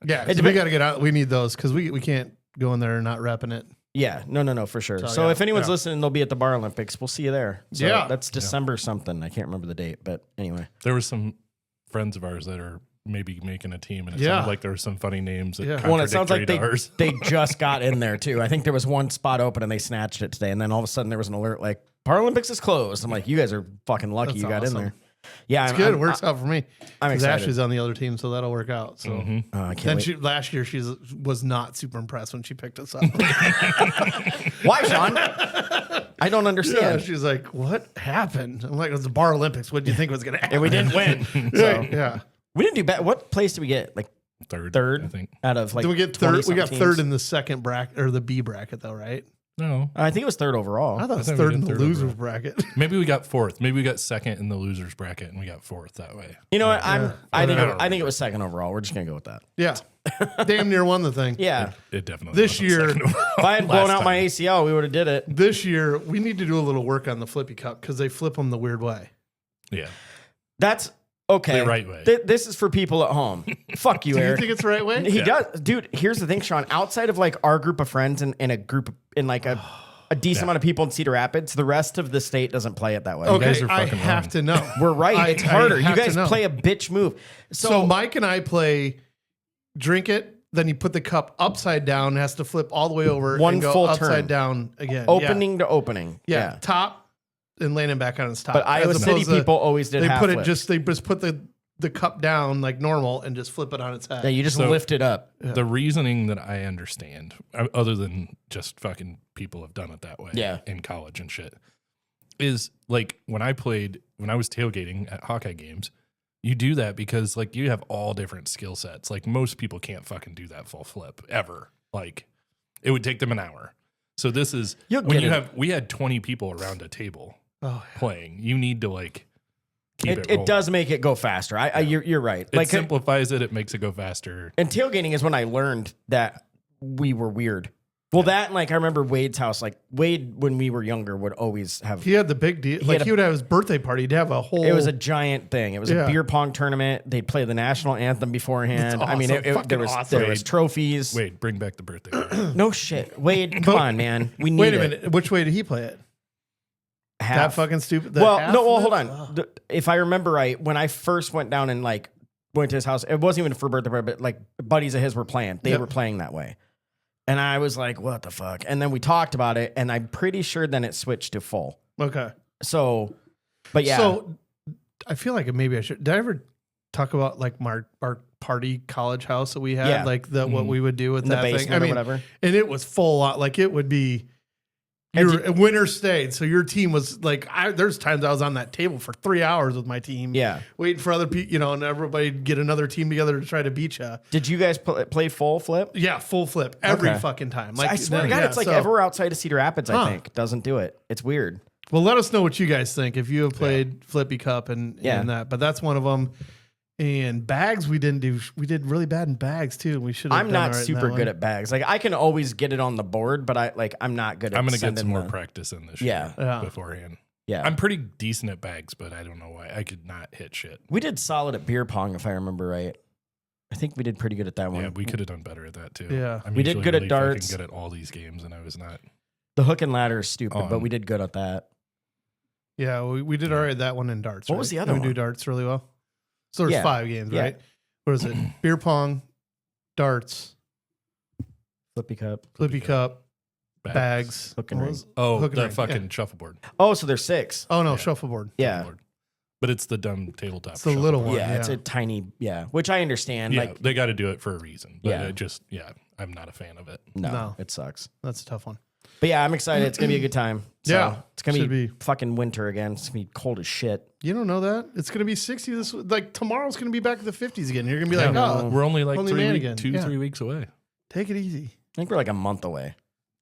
Yeah, It so we depen- got to get out. We need those because we can't go in there and not repping it. yeah, no, for sure. So, So yeah, if anyone's yeah. listening, they'll be at the Bar Olympics. We'll see you there. So Yeah. that's December something. I can't remember the date, but anyway. There were some friends of ours that are maybe making a team, and it Yeah. sounded like there were some funny names that Yeah. Well, it sounds like contradictory to they ours. just got in there too. I think there was one spot open and they snatched it today, and then all of a sudden there was an alert like Paralympics is closed. I'm like, you guys are fucking lucky That's you got in awesome. there. Yeah, It's good. It works out for me. I'm 'Cause excited. Ashley's on the other team, so that'll work out. So I can't then wait. last year she was not super impressed when she picked us up. Why, Shaun? I don't Yeah, understand. she's like, "What happened?" I'm like, "It was the Bar Olympics. What do you think was going to happen?" And we didn't win. So Yeah. we didn't do bad. What place did we get? Like third, I think. out of like Then we get third. We 20-something got teams? third in the second bracket or the B bracket, though, right? No, I think it was third overall. I thought it was thought we third did in the third losers overall. bracket. maybe we got fourth. Maybe we got second in the losers bracket, and we got fourth that way. You know what? I think whatever. I think it was second overall. We're just gonna go with that. Yeah, damn near won the thing. Yeah. It definitely This wasn't year- second overall If I had last blown out my time. ACL, we would have did it. This year we need to do a little work on the Flippy Cup because they flip them the weird way. Yeah, That's okay. The right way. This is for people at home. Fuck you, Do you Eric. think it's the right way? He does, dude. Here's the thing, Shaun. Outside of like our group of friends and in a group in like a decent amount of people in Cedar Rapids, the rest of the state doesn't play it that way. Okay, guys are I fucking have wrong. to know. We're right. It's harder. You have to guys know. play a bitch move. So Mike and I play drink it, then you put the cup upside down, it has to flip all the way over One and go full upside turn. down again. opening to opening. Yeah. Top and landing back on its top. But Iowa As City opposed to- people always did they half put it flips. they just put the cup down like normal and just flip it on its head. Yeah, you just So- lift it up. The reasoning that I understand, other than just fucking people have done it that way Yeah. in college and shit, is like when I was tailgating at Hawkeye games, you do that because like you have all different skill sets. Like most people can't fucking do that full flip ever. Like it would take them an hour. So this is You'll when get it. we had 20 people around a table Oh, playing. You need to like keep it. It rolling. does make it go faster. You're right. It Like simplifies it. It makes it go faster. and tailgating is when I learned that we were weird. Well, that and like I remember Wade's house. Like Wade, when we were younger, would always have. he had the big deal. Like had he would have his birthday party. He'd have a whole. It was a giant thing. It was Yeah. a beer pong tournament. They'd play the national anthem beforehand. That's I mean, awesome. there was Fucking there was awesome. trophies. Wait, bring back the birthday party. No shit, Wade. Come on, man. We need Wait a it. minute. Which way did he play it? That Half. fucking stupid. the Well, half no. Well, flip? hold on. If I remember right, when I first went down and like went to his house, it wasn't even for birthday party, but like buddies of his were playing. They Yep. were playing that way, and I was like, "What the fuck?" And then we talked about it, and I'm pretty sure then it switched to full. Okay. So, but yeah. So I feel like maybe I should. Did I ever talk about like our party college house that we had? Yeah. Like what we would do with in the that thing? basement or whatever. And it was full on. Like it would be. And Your winter stayed, so your team was like. There's times I was on that table for 3 hours with my team. Yeah. waiting for other people, and everybody get another team together to try to beat you. Did you guys play full flip? Yeah, full flip every Okay. fucking time. I swear to God, yeah, it's like so- everywhere outside of Cedar Rapids, I Huh. think, doesn't do it. It's weird. Well, let us know what you guys think if you have played Flippy Cup and Yeah. that. But that's one of them. And bags, we didn't do. We did really bad in bags too. We should. I'm not super good at bags. Like I can always get it on the board, but I'm not good at I'm going to get some more the, practice in this Yeah. year beforehand. Yeah. I'm pretty decent at bags, but I don't know why. I could not hit shit. We did solid at beer pong, if I remember right. I think we did pretty good at that one. Yeah, we could have done better at that too. Yeah. I'm We did usually good at really darts. fucking good at all these games, and I was not. The hook and ladder is stupid, but we did good at that. Yeah, we did all right at that one in darts. What was the other We do one? darts really well. So there's Yeah. 5 games, Yeah. right? What is it? Beer pong, darts, Flippy cup. flippy cup, bags. Hook and What ring. was- Oh, hook and the ring, fucking yeah. shuffleboard. Oh, so there's 6. Oh no, Yeah. shuffleboard. Yeah. Shuffleboard. But it's the dumb tabletop. It's the little shuffleboard. one. Yeah, it's a tiny, which I understand. Yeah, Like, they got to do it for a reason. But Yeah. I'm not a fan of it. no, it sucks. That's a tough one. But yeah, I'm excited. It's going to be a good time. So, Yeah, It's going to should be be. fucking winter again. It's going to be cold as shit. You don't know that? It's going to be 60 this like tomorrow's going to be back to the 50s again. You're going to be like, Yeah, "Oh, we're only like only man again." 3 weeks away. take it easy." I think we're like a month away.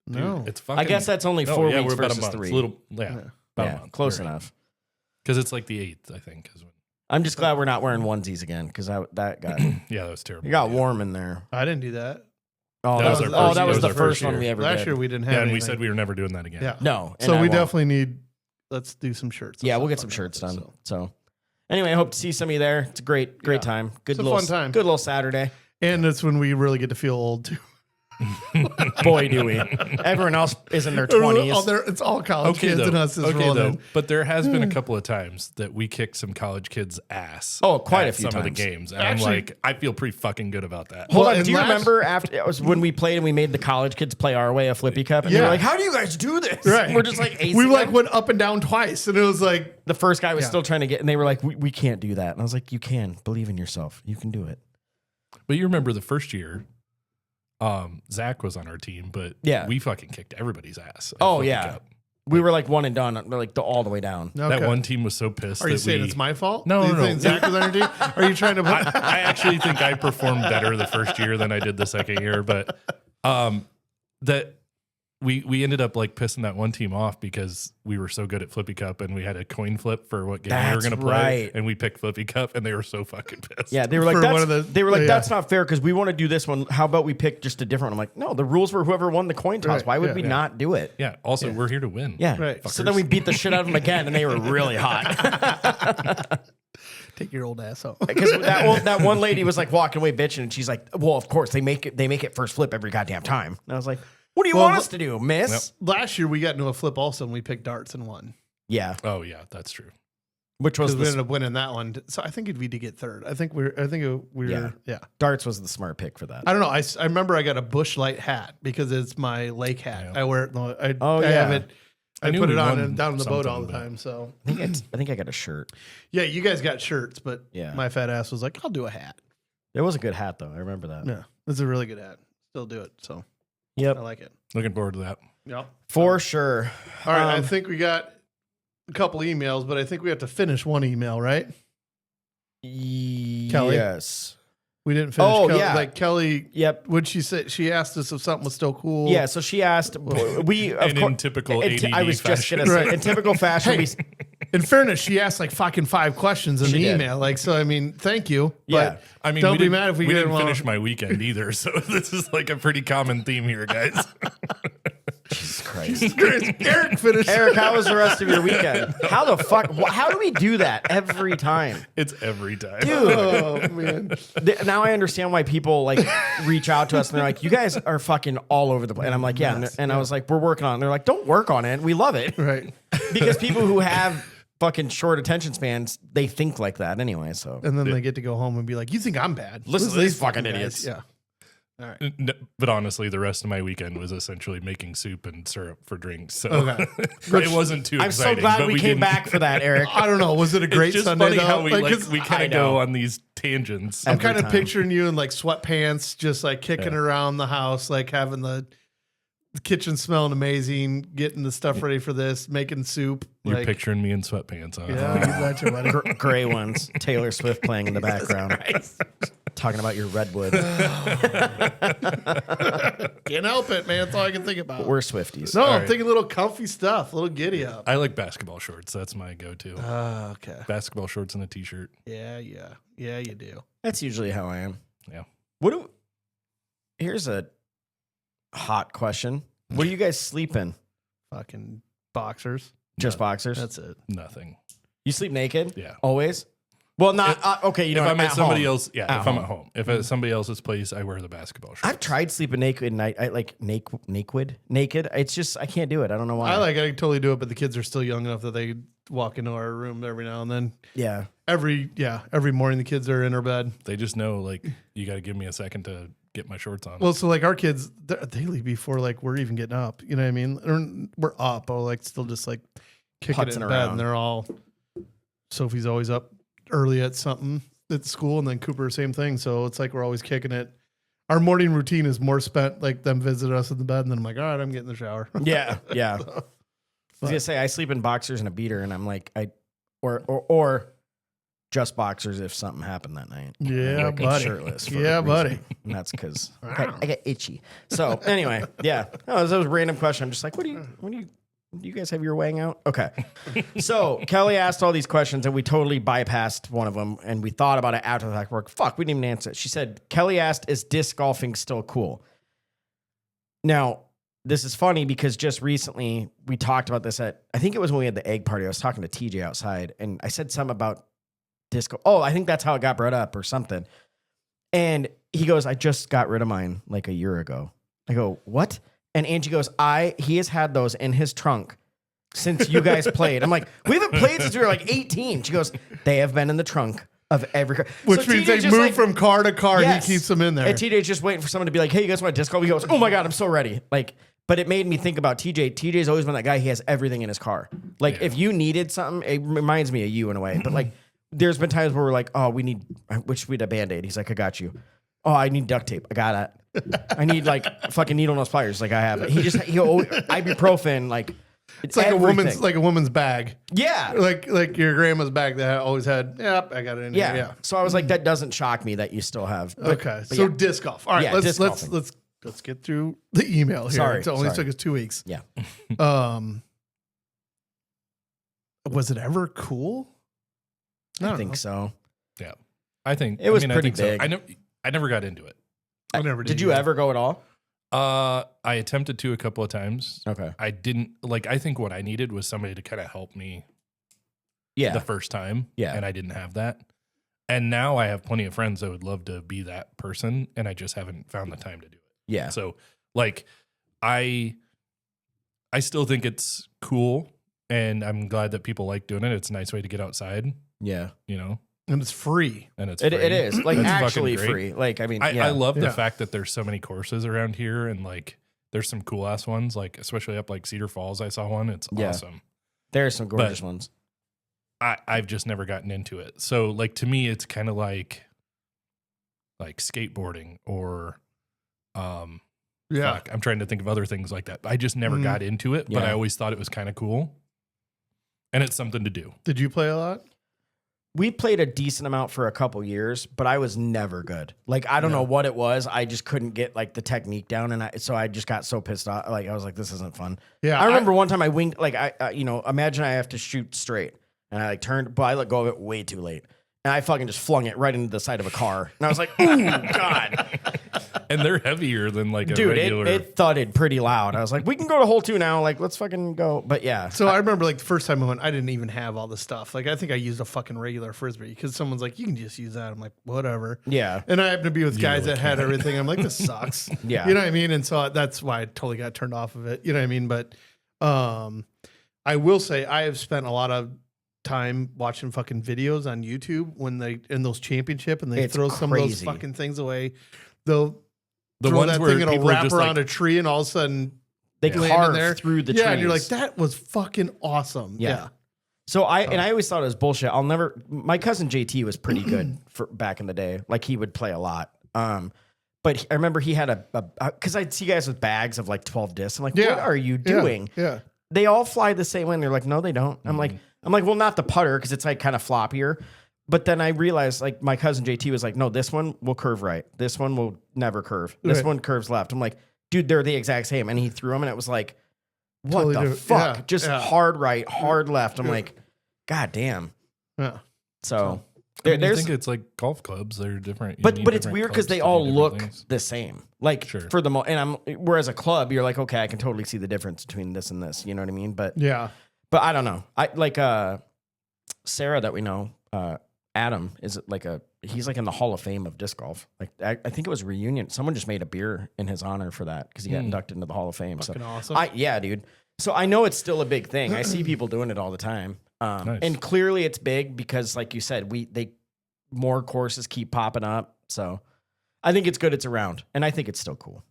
Dude, No. it's fucking. I guess that's only no, 4 yeah, weeks we're about versus a month. 3. It's a little, about Yeah, a month. close enough. Because it's like the 8th, I think. Is when, I'm just glad we're not wearing onesies again because that got yeah, that was terrible. it got warm in there. I didn't do that. Oh, That was our first- that was the our first first one year. we ever Last did. year we didn't have Yeah, and we anything. said we were never doing that again. Yeah. No, and So I we won't. definitely need, let's do some shirts. Yeah, and we'll get stuff some like shirts that, done. So anyway, I hope to see some of you there. It's a great Yeah. time. Good It's a little fun time. Good little Saturday. And it's when we really get to feel old too. Boy, do we. Everyone else is in their 20s. It's all college kids and us is okay rolling though. in. But there has been a couple of times that we kicked some college kids' ass. Oh, quite at a few some of the times. games, and Actually- I'm like, I feel pretty fucking good about that. Hold Well, on, and do you last- remember after it was when we played and we made the college kids play our way of Flippy Cup? And they Yeah. were like, how do you guys do this? Right. We're just like acing We like them. went up and down twice, and it was like, The first guy was Yeah. still trying to get, and they were like, we can't do that. And I was like, you can. Believe in yourself. You can do it. But you remember the first year, Zach was on our team, but Yeah. we fucking kicked everybody's ass. at Oh, Flippy yeah. Cup. We were like one and done, like all the way down. okay. That one team was so pissed. Are you that saying we, it's my fault? No, Do you no, think no. Zach was on your team? Are you trying to? I actually think I performed better the first year than I did the second year, but that we ended up like pissing that one team off because we were so good at Flippy Cup and we had a coin flip for what game we were That's going to play, right. and we picked Flippy Cup and they were so fucking pissed. Yeah, they were like, For that's, one of the- they were like, yeah. that's not fair because we want to do this one. How about we pick just a different one? I'm like, no, the rules were whoever won the coin toss. Right, Why would yeah, we yeah. not do it? Yeah. Also, we're here to win. Yeah. Right. So then we beat the shit out of them again, and they were really hot. Take your old ass home. Because that one lady was like walking away bitching, and she's like, well, of course they make it first flip every goddamn time. And I was like, what do you want us to do, miss? Last year we got into a flip also, and we picked darts and won. Yeah, Oh yeah, that's true. which was Because we the ended up winning that one. So I think we did get third. I think we were. Yeah. darts was the smart pick for that. I don't know. I remember I got a Bush Light hat because it's my lake hat. Yeah. I wear it. I yeah. have it. I knew put we it on won and down in the boat all the something, but- time. So I think I got a shirt. yeah, you guys got shirts, but Yeah. my fat ass was like, I'll do a hat. It was a good hat though. I remember that. Yeah, it's a really good hat. Still do it. So Yep, I like it. Looking forward to that. Yep. for sure. All right. I Um, think we got a couple emails, but I think we have to finish one email, right? Kelly? Yes. We didn't finish. Oh, Kelly, yeah. like Kelly. Yep. Would she say? She asked us if something was still cool. Yeah, so she asked. We of And in course. typical I was ADD just gonna fashion. say, Right. in typical fashion, Hey, in fairness, she asked like fucking 5 questions in She the did. email. Like, so I mean, thank you. Yeah. But I mean, don't we be didn't- mad if we we get didn't them finish all. my weekend either. So this is like a pretty common theme here, guys. Jesus Christ. Erik finished. Erik, how was the rest of your weekend? How the fuck? How do we do that every time? It's every time. Dude, Oh man. now I understand why people like reach out to us and they're like, you guys are fucking all over the place. And I'm like, yeah. And I was like, we're working on it. And they're like, don't work on it. We love it. Right. Because people who have fucking short attention spans, they think like that anyway. So And then they get to go home and be like, "You think I'm bad? Listen to these fucking guys." idiots. Yeah. All right. But honestly, the rest of my weekend was essentially making soup and syrup for drinks. So Okay. it wasn't too I'm so exciting. glad but we came didn't- back for that, Erik. I don't know. Was it a great It's just Sunday? funny though? how we 'cause we I kind of know. go on these tangents. I'm every kind of time. picturing you in like sweatpants, just like kicking Yeah. around the house, like having the kitchen smelling amazing, getting the stuff ready for this, making soup. You're like, picturing me in sweatpants. Huh? Yeah, you betcha, buddy. Gray ones. Taylor Swift playing in the background. talking about your redwood. Can't help it, man. That's all I can think about. We're Swifties. No, All I'm right. thinking little comfy stuff, little giddy up. I like basketball shorts. That's my go-to. Okay. Basketball shorts and a t-shirt. Yeah, you do. That's usually how I am. Yeah. Here's a hot question. What do you guys sleep in? Fucking boxers. Just boxers? That's it. Nothing. You sleep naked? Yeah. Always? Well, not okay. You know, If I'm at somebody home. else, At if I'm home. at home. If it's somebody else's place, I wear the basketball shorts. I've tried sleeping naked night. I like naked. It's just I can't do it. I don't know why. I can totally do it, but the kids are still young enough that they walk into our room every now and then. Yeah. Every morning the kids are in our bed. They just know, like, you got to give me a second to get my shorts on. Well, so like our kids, they leave before like we're even getting up. You know what I mean? We're up, or like still just like kicking it in Putzing bed, around. and they're all. Sophie's always up early at something at school, and then Cooper same thing. So it's like we're always kicking it. Our morning routine is more spent like them visiting us in the bed, and then I'm like, all right, I'm getting in the shower. Yeah. Yeah. I was gonna say I sleep in boxers and a beater, and I'm like or just boxers if something happened that night. Yeah, Like, I'm buddy. shirtless. For Yeah, a reason. buddy. And that's because I get itchy. So anyway, yeah. Oh, that was a random question. I'm just like, do you guys have your weighing out? Okay. So Kelly asked all these questions and we totally bypassed one of them and we thought about it after the fact. Work. Fuck, we didn't even answer it. She said, Kelly asked, is disc golfing still cool? Now, this is funny because just recently we talked about this I think it was when we had the egg party. I was talking to TJ outside and I said something about disco. Oh, I think that's how it got brought up or something. And he goes, I just got rid of mine like a year ago. I go, what? And Angie goes, he has had those in his trunk since you guys played. I'm like, we haven't played since we were like 18. She goes, they have been in the trunk of every car. Which So means TJ they just, move from car to car. Yes. He keeps them in there. And TJ's just waiting for someone to be like, hey, you guys want a disc golf? He goes, oh my God, I'm so ready. Like, but it made me think about TJ. TJ's always been that guy. He has everything in his car. Like if you needed something, it reminds me of you in a way. But like, there's been times where we're like, oh, we need a Band-Aid. He's like, I got you. Oh, I need duct tape. I got it. I need like fucking needle nose pliers. Like I have it. Ibuprofen. Like it's like a woman's bag. Yeah. Like your grandma's bag that always had. Yep, I got it in Yeah. here. Yeah. So I was like, that doesn't shock me that you still have. But, Okay. but So yeah. disc golf. All right. Yeah, let's disc golfing. let's get through the email here. Sorry, It only sorry. took us 2 weeks. Yeah. Was it ever cool? I think so. Yeah. I think It was I pretty think so. big. I never got into it. I never did. Did you ever go at all? I attempted to a couple of times. Okay. I didn't I think what I needed was somebody to kind of help me Yeah. the first time. Yeah. And I didn't have that. And now I have plenty of friends that would love to be that person. And I just haven't found the time to do it. Yeah. So like I still think it's cool and I'm glad that people like doing it. It's a nice way to get outside, Yeah. you know, And it's free. and it's It free. is like That's fucking actually great. free. Like, I mean, I love the Yeah. fact that there's so many courses around here and like there's some cool ass ones, like especially up like Cedar Falls. I saw one. It's Yeah. awesome. there are some gorgeous ones. I've just never gotten into it. So like to me, it's kind of like skateboarding or Yeah. fuck, I'm trying to think of other things like that. I just never got into it, but Yeah. I always thought it was kind of cool. And it's something to do. Did you play a lot? We played a decent amount for a couple years, but I was never good. Like, I don't know what it was. I just couldn't get like the technique down. And so I just got so pissed off. Like, I was like, this isn't fun. Yeah. I remember one time I winged, like, imagine I have to shoot straight and I like turned, but I let go of it way too late. And I fucking just flung it right into the side of a car. And I was like, ooh, God. And they're heavier than like a Dude, regular. it thudded pretty loud. I was like, we can go to hole 2 now. Like, let's fucking go. But yeah. So I remember like the first time I went, I didn't even have all the stuff. Like I think I used a fucking regular Frisbee because someone's like, you can just use that. I'm like, whatever. Yeah. And I happened to be with guys that had everything. I'm like, this sucks. Yeah. You know what I mean? And so that's why I totally got turned off of it. You know what I mean? But I will say I have spent a lot of time watching fucking videos on YouTube when they in those championship and they It's throw some of those crazy. fucking things away. They'll The throw ones that where thing and it'll people are wrap just around like, a tree and all of a sudden They land in carve there through the and you're like, trees. that was fucking awesome. Yeah. So I always thought it was bullshit. My cousin JT was pretty good for back in the day. Like he would play a lot. But I remember he had cause I'd see guys with bags of like 12 discs. I'm like, what are you doing? Yeah. They all fly the same way. And they're like, no, they don't. I'm like, well, not the putter. Cause it's like kind of floppier, But then I realized, like, my cousin JT was like, no, this one will curve right. This one will never curve. This one curves left. I'm like, dude, they're the exact same. And he threw them, and it was like, what Totally the different. fuck? Yeah, Just hard right, hard left. I'm like, God damn. Yeah. So I mean, you there's, think it's like golf clubs. They're different. You but need it's different weird because clubs they to do all different look things. the same. Like Sure. for the whereas a club, you're like, okay, I can totally see the difference between this and this. You know what I mean? But I don't know. I like Sarah that we know. Adam is like he's like in the Hall of Fame of disc golf. Like I think it was a reunion. Someone just made a beer in his honor for that because he got inducted into the Hall of Fame. Fucking so awesome. Yeah, dude. So I know it's still a big thing. I see people doing it all the time. Nice. And clearly it's big because, like you said, more courses keep popping up. So I think it's good it's around, and I think it's still cool.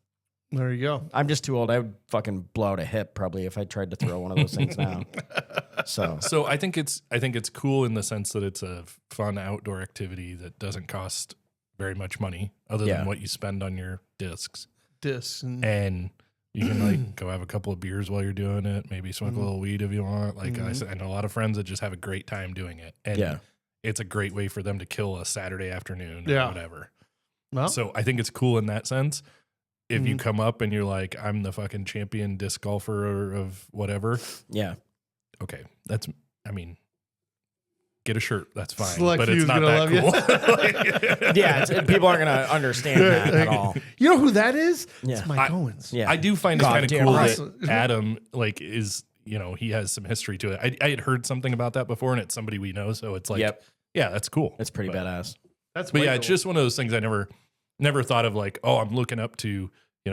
There you go. I'm just too old. I would fucking blow out a hip probably if I tried to throw one of those things now. So I think it's cool in the sense that it's a fun outdoor activity that doesn't cost very much money other than what you spend on your discs. And you can like go have a couple of beers while you're doing it, maybe smoke a little weed if you want. Like I know a lot of friends that just have a great time doing it. And it's a great way for them to kill a Saturday afternoon or whatever. Well, so I think it's cool in that sense. If you come up and you're like, I'm the fucking champion disc golfer of whatever. Yeah. Okay. Get a shirt. That's fine. Select but it's Few's not gonna that cool. Yeah. People aren't going to understand that at all. You know who that is? Yeah. It's Mike Owens. Yeah. I do find it kind of cool right. that Adam is, he has some history to it. I had heard something about that before, and it's somebody we know. So it's like, yeah, that's cool. It's pretty badass. That's But way yeah, cool. it's just one of those things I never thought of like, oh, I'm looking up to,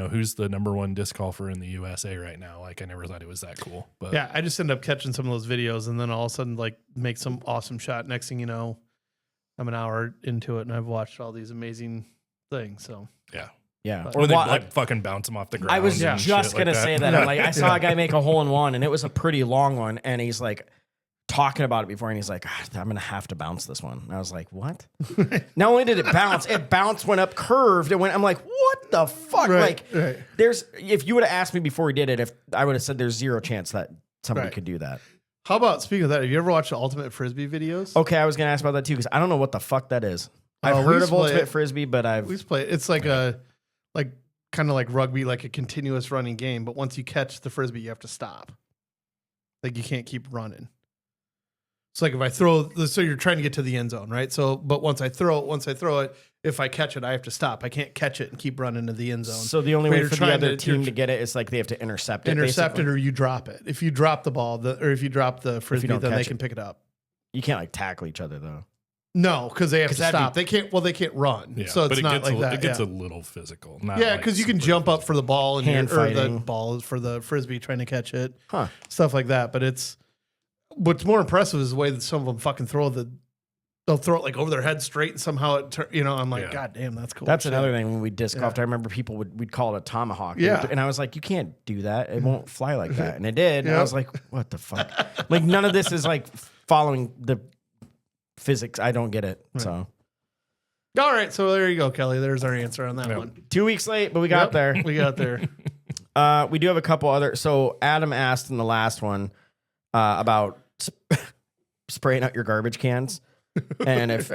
who's the number one disc golfer in the USA right now. Like I never thought it was that cool. But yeah, I just end up catching some of those videos and then all of a sudden like make some awesome shot. Next thing you know, I'm an hour into it and I've watched all these amazing things. So yeah. Yeah. Or they like fucking bounce them off the ground. I was and just shit going to like say that. I'm like, I saw a guy make a hole in one and it was a pretty long one. And he's like talking about it before. And he's like, I'm going to have to bounce this one. And I was like, what? Not only did it bounced, went up curved. I'm like, what the fuck? If you would have asked me before we did it, if I would have said there's zero chance that somebody could do that. How about, speaking of that, have you ever watched the Ultimate Frisbee videos? Okay, I was going to ask about that too, because I don't know what the fuck that is. I've heard of Ultimate Frisbee, but we used to play it. It's like kind of like rugby, like a continuous running game. But once you catch the Frisbee, you have to stop. Like you can't keep running. It's like if I throw, so you're trying to get to the end zone, right? So, but once I throw it, if I catch it, I have to stop. I can't catch it and keep running to the end zone. So the only way for the other team to get it is like they have to intercept it. Or you drop it. If you drop the ball, or if you drop the Frisbee, then they can pick it up. You can't like tackle each other though. No, because they have to stop. They can't run. Yeah, so it's not like that. It gets a little physical. Yeah, because you can jump up for the ball and fighting. the ball is for the Frisbee trying to catch it. Huh. Stuff like that. But what's more impressive is the way that some of them fucking they'll throw it like over their head straight and somehow I'm like, God damn, that's cool. That's another thing when we disc golfed. I remember we'd call it a tomahawk. Yeah. And I was like, you can't do that. It won't fly like that. And it did. And I was like, what the fuck? Like none of this is like following the physics. I don't get it. Right. So. All right. So there you go, Kelly. There's our answer on that one. 2 weeks late, but we got there. We got there. We do have a couple other. So Adam asked in the last one about spraying out your garbage cans. And if,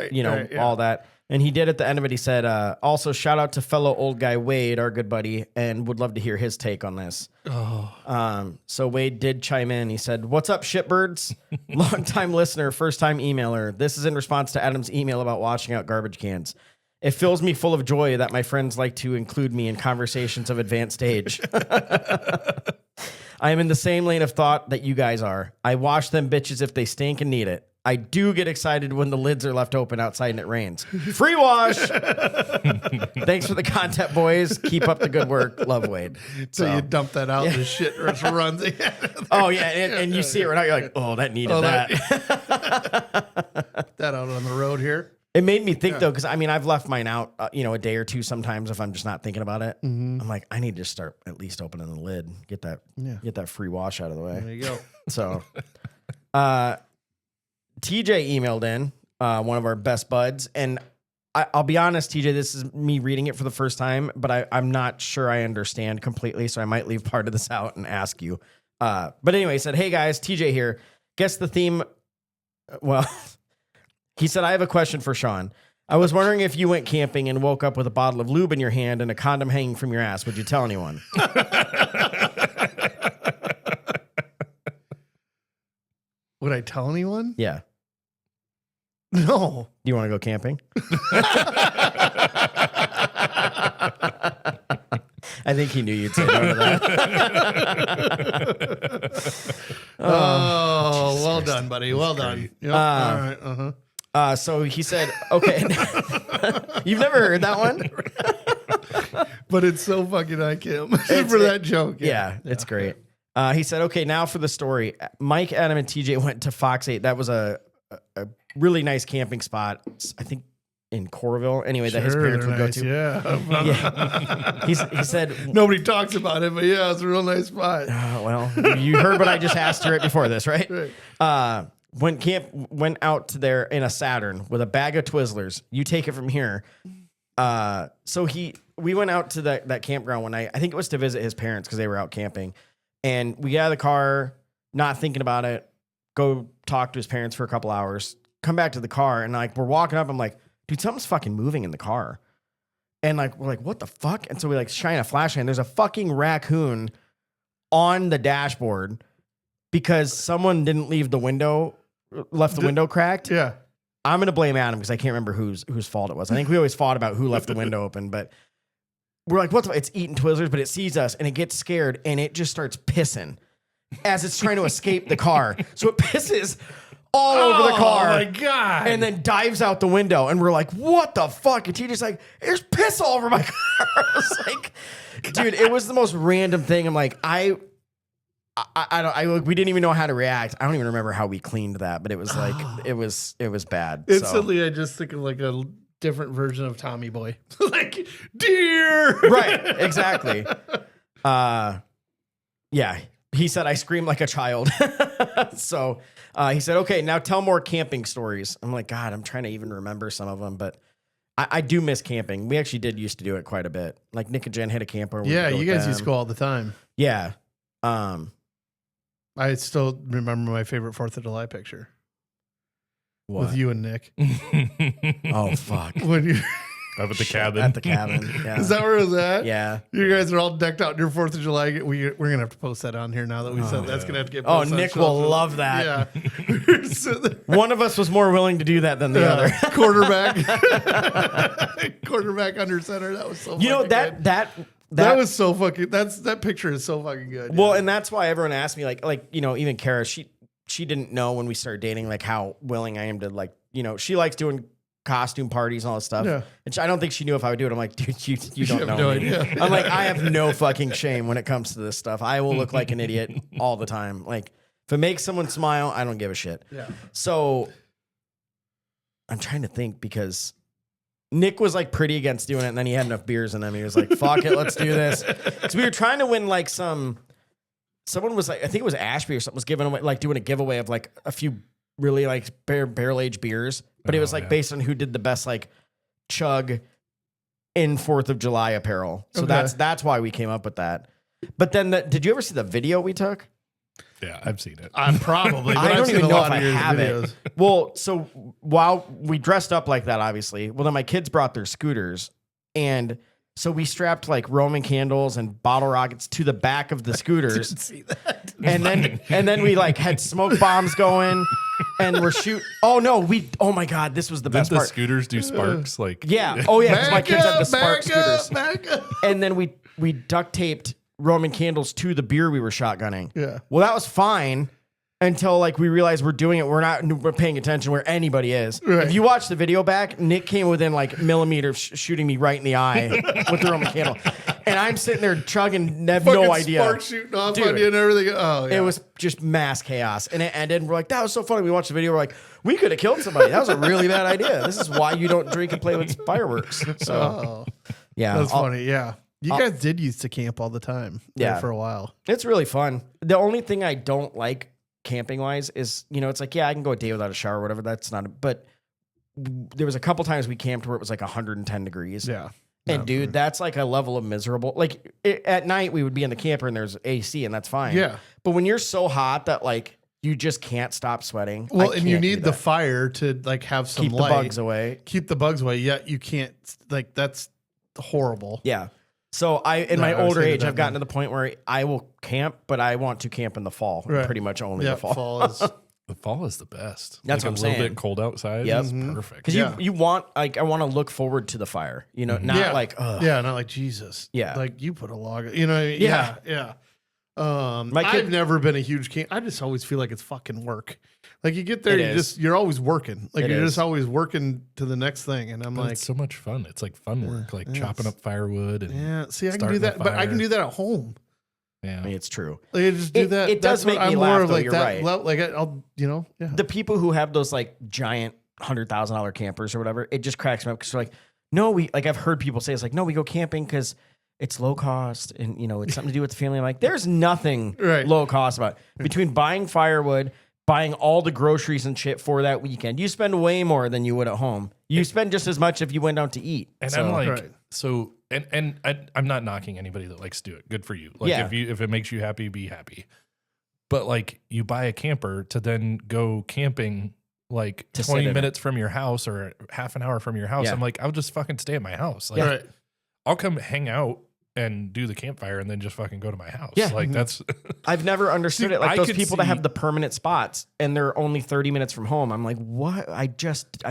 all that. And he did at the end of it, he said, also shout out to fellow old guy Wade, our good buddy, and would love to hear his take on this. So Wade did chime in. He said, what's up, shitbirds? Long-time listener, first-time emailer. This is in response to Adam's email about washing out garbage cans. It fills me full of joy that my friends like to include me in conversations of advanced age. I am in the same lane of thought that you guys are. I wash them bitches if they stink and need it. I do get excited when the lids are left open outside and it rains. Free wash. Thanks for the content, boys. Keep up the good work. Love, Wade. So you dump that out and the shit runs. Oh, yeah. And you see it right now. You're like, oh, that needed that. That out on the road here. It made me think, though, because, I've left mine out, a day or two sometimes if I'm just not thinking about it. Mm-hmm. I'm like, I need to start at least opening the lid. Get that free wash out of the way. There you go. So, TJ emailed in, one of our best buds, and I'll be honest, TJ, this is me reading it for the first time, but I'm not sure I understand completely, so I might leave part of this out and ask you. But anyway, he said, hey guys, TJ here. Guess the theme, well, He said, I have a question for Shaun. I was wondering if you went camping and woke up with a bottle of lube in your hand and a condom hanging from your ass. Would you tell anyone? Would I tell anyone? Yeah. No. Do you want to go camping? I think he knew you'd say no to that. Oh, well done, buddy. Well done. Yep. All right. Uh-huh. So he said, okay. You've never heard that one? But it's so fucking I Kim for that joke. Yeah, it's great. He said, okay, now for the story. Mike, Adam, and TJ went to Fox 8. That was a really nice camping spot, I think in Coralville. Anyway, that his parents would go to. Yeah. He said, Nobody talks about it, but yeah, it's a real nice spot. well, you heard what I just asked you right before this, right? Went out to there in a Saturn with a bag of Twizzlers. You take it from here. So we went out to that campground one night. I think it was to visit his parents because they were out camping. And we got out of the car, not thinking about it, go talk to his parents for a couple hours, come back to the car, and like we're walking up, I'm like, dude, something's fucking moving in the car. And like we're like, what the fuck? And so we like shine a flashlight, and there's a fucking raccoon on the dashboard because someone didn't leave the window, left the window cracked. Yeah. I'm gonna blame Adam because I can't remember whose fault it was. I think we always fought about who left the window open, but we're like, what the? It's eating Twizzlers, but it sees us and it gets scared and it just starts pissing as it's trying to escape the car. So it pisses all over the car. Oh my God. And then dives out the window. And we're like, what the fuck? And TJ's like, there's piss all over my car. I was like, dude, it was the most random thing. I'm like, we didn't even know how to react. I don't even remember how we cleaned that, but it was like, it was bad. Instantly, I just think of like a different version of Tommy Boy. Like, deer. Right, exactly. Yeah. He said, I screamed like a child. So he said, okay, now tell more camping stories. I'm like, God, I'm trying to even remember some of them, but I do miss camping. We actually used to do it quite a bit. Like Nick and Jen had a camper. Yeah, you guys used to go all the time. Yeah. I still remember my favorite 4th of July picture. What? With you and Nick. Oh, fuck. When you Up at the cabin. At the cabin. Yeah. Is that where it was at? Yeah. You guys are all decked out in your 4th of July. We're going to have to post that on here now that we said that's going to have to get posted. Oh, Nick will love that. Yeah. One of us was more willing to do that than the other. Quarterback under center. That was so You know, good. that was so fucking, that picture is so fucking good. Well, and that's why everyone asked me, like, you know, even Kara, she didn't know when we started dating, like, how willing I am to, like, you know, she likes doing costume parties and all this stuff. Yeah. And I don't think she knew if I would do it. I'm like, dude, you don't know no me. idea. I'm like, I have no fucking shame when it comes to this stuff. I will look like an idiot all the time. Like, if it makes someone smile, I don't give a shit. Yeah. So I'm trying to think because Nick was like pretty against doing it, and then he had enough beers in him. He was like, fuck it, let's do this. So we were trying to win like someone was like, I think it was Ashby or something was giving away, like doing a giveaway of like a few really like barrel aged beers, but it was like based on who did the best like chug in 4th of July apparel. So that's why we came up with that. But then did you ever see the video we took? Yeah, I've seen it. Probably. I don't even know if I have it. Well, so while we dressed up like that, obviously, well, then my kids brought their scooters, and so we strapped like Roman candles and bottle rockets to the back of the scooters. Didn't see that. And then we like had smoke bombs going, and we're shooting. Oh no, oh my God, this was the best Didn't part. the scooters do sparks? Like, yeah, oh yeah, because my kids had the spark scooters. Back up. And then we duct taped Roman candles to the beer we were shotgunning. Yeah. Well, that was fine until like we realized we're doing it. We're paying attention where anybody is. Right. If you watch the video back, Nick came within like millimeters shooting me right in the eye with the Roman candle. And I'm sitting there chugging, have no idea. Sparks shooting off Dude, on you and everything. Oh, yeah. It was just mass chaos. And it ended. And we're like, that was so funny. We watched the video. We're like, we could have killed somebody. That was a really bad idea. This is why you don't drink and play with fireworks. So, yeah. That's funny. Yeah. You guys did used to camp all the time. Yeah. For a while. It's really fun. The only thing I don't like camping wise is, you know, it's like, yeah, I can go a day without a shower or whatever. That's not, but there was a couple times we camped where it was like 110 degrees. Yeah. And dude, that's like a level of miserable. Like at night we would be in the camper and there's AC and that's fine. Yeah. But when you're so hot that like you just can't stop sweating. Well, I and you can't do need the that. fire to like have some keep light. the bugs away. Keep the bugs away. Yet you can't, like, that's horrible. Yeah. So in No, my I was older thinking age, that I've gotten now. to the point where I will camp, but I want to camp in the fall. Right. Pretty much only Yeah, the fall. fall is. The fall is the best. That's like what I'm a little saying. bit cold outside. Yep. Is perfect. Because Yeah. you want, like, I want to look forward to the fire, you know, not yeah. like, ugh. Yeah, not like Jesus. Yeah. Like you put a log, you know, Yeah. yeah. My kid- I've never been a huge camp. I just always feel like it's fucking work. Like you get there, It is. you're always working. Like It you're is. just always working to the next thing. And I'm But like, it's so much fun. It's like fun work, like yeah, chopping up firewood and yeah, see, I can do starting that, the but I can fire. do that at home. yeah. I mean, it's true. Like I just do It- that. it does That's what make me I'm laugh, more of though, like you're that. right. Like I'll, you know, yeah. The people who have those like giant $100,000 campers or whatever, it just cracks me up because they're like, no, like I've heard people say it's like, no, we go camping because it's low cost and, you know, it's something to do with the family. I'm like, there's nothing Right. low cost about it. Between buying firewood, buying all the groceries and shit for that weekend. You spend way more than you would at home. You spend just as much if you went out to eat. And So- I'm like, Right. so, and I'm not knocking anybody that likes to do it. Good for you. Like Yeah. if it makes you happy, be happy. But like you buy a camper to then go camping like To sit 20 in minutes from your house or half an hour from your house. Yeah. I'm like, I'll just fucking stay at my house. Like Right. I'll come hang out and do the campfire and then just fucking go to my house. Yeah. Like that's I've never understood See, it. Like I those could people that see- have the permanent spots and they're only 30 minutes from home. I'm like, what? I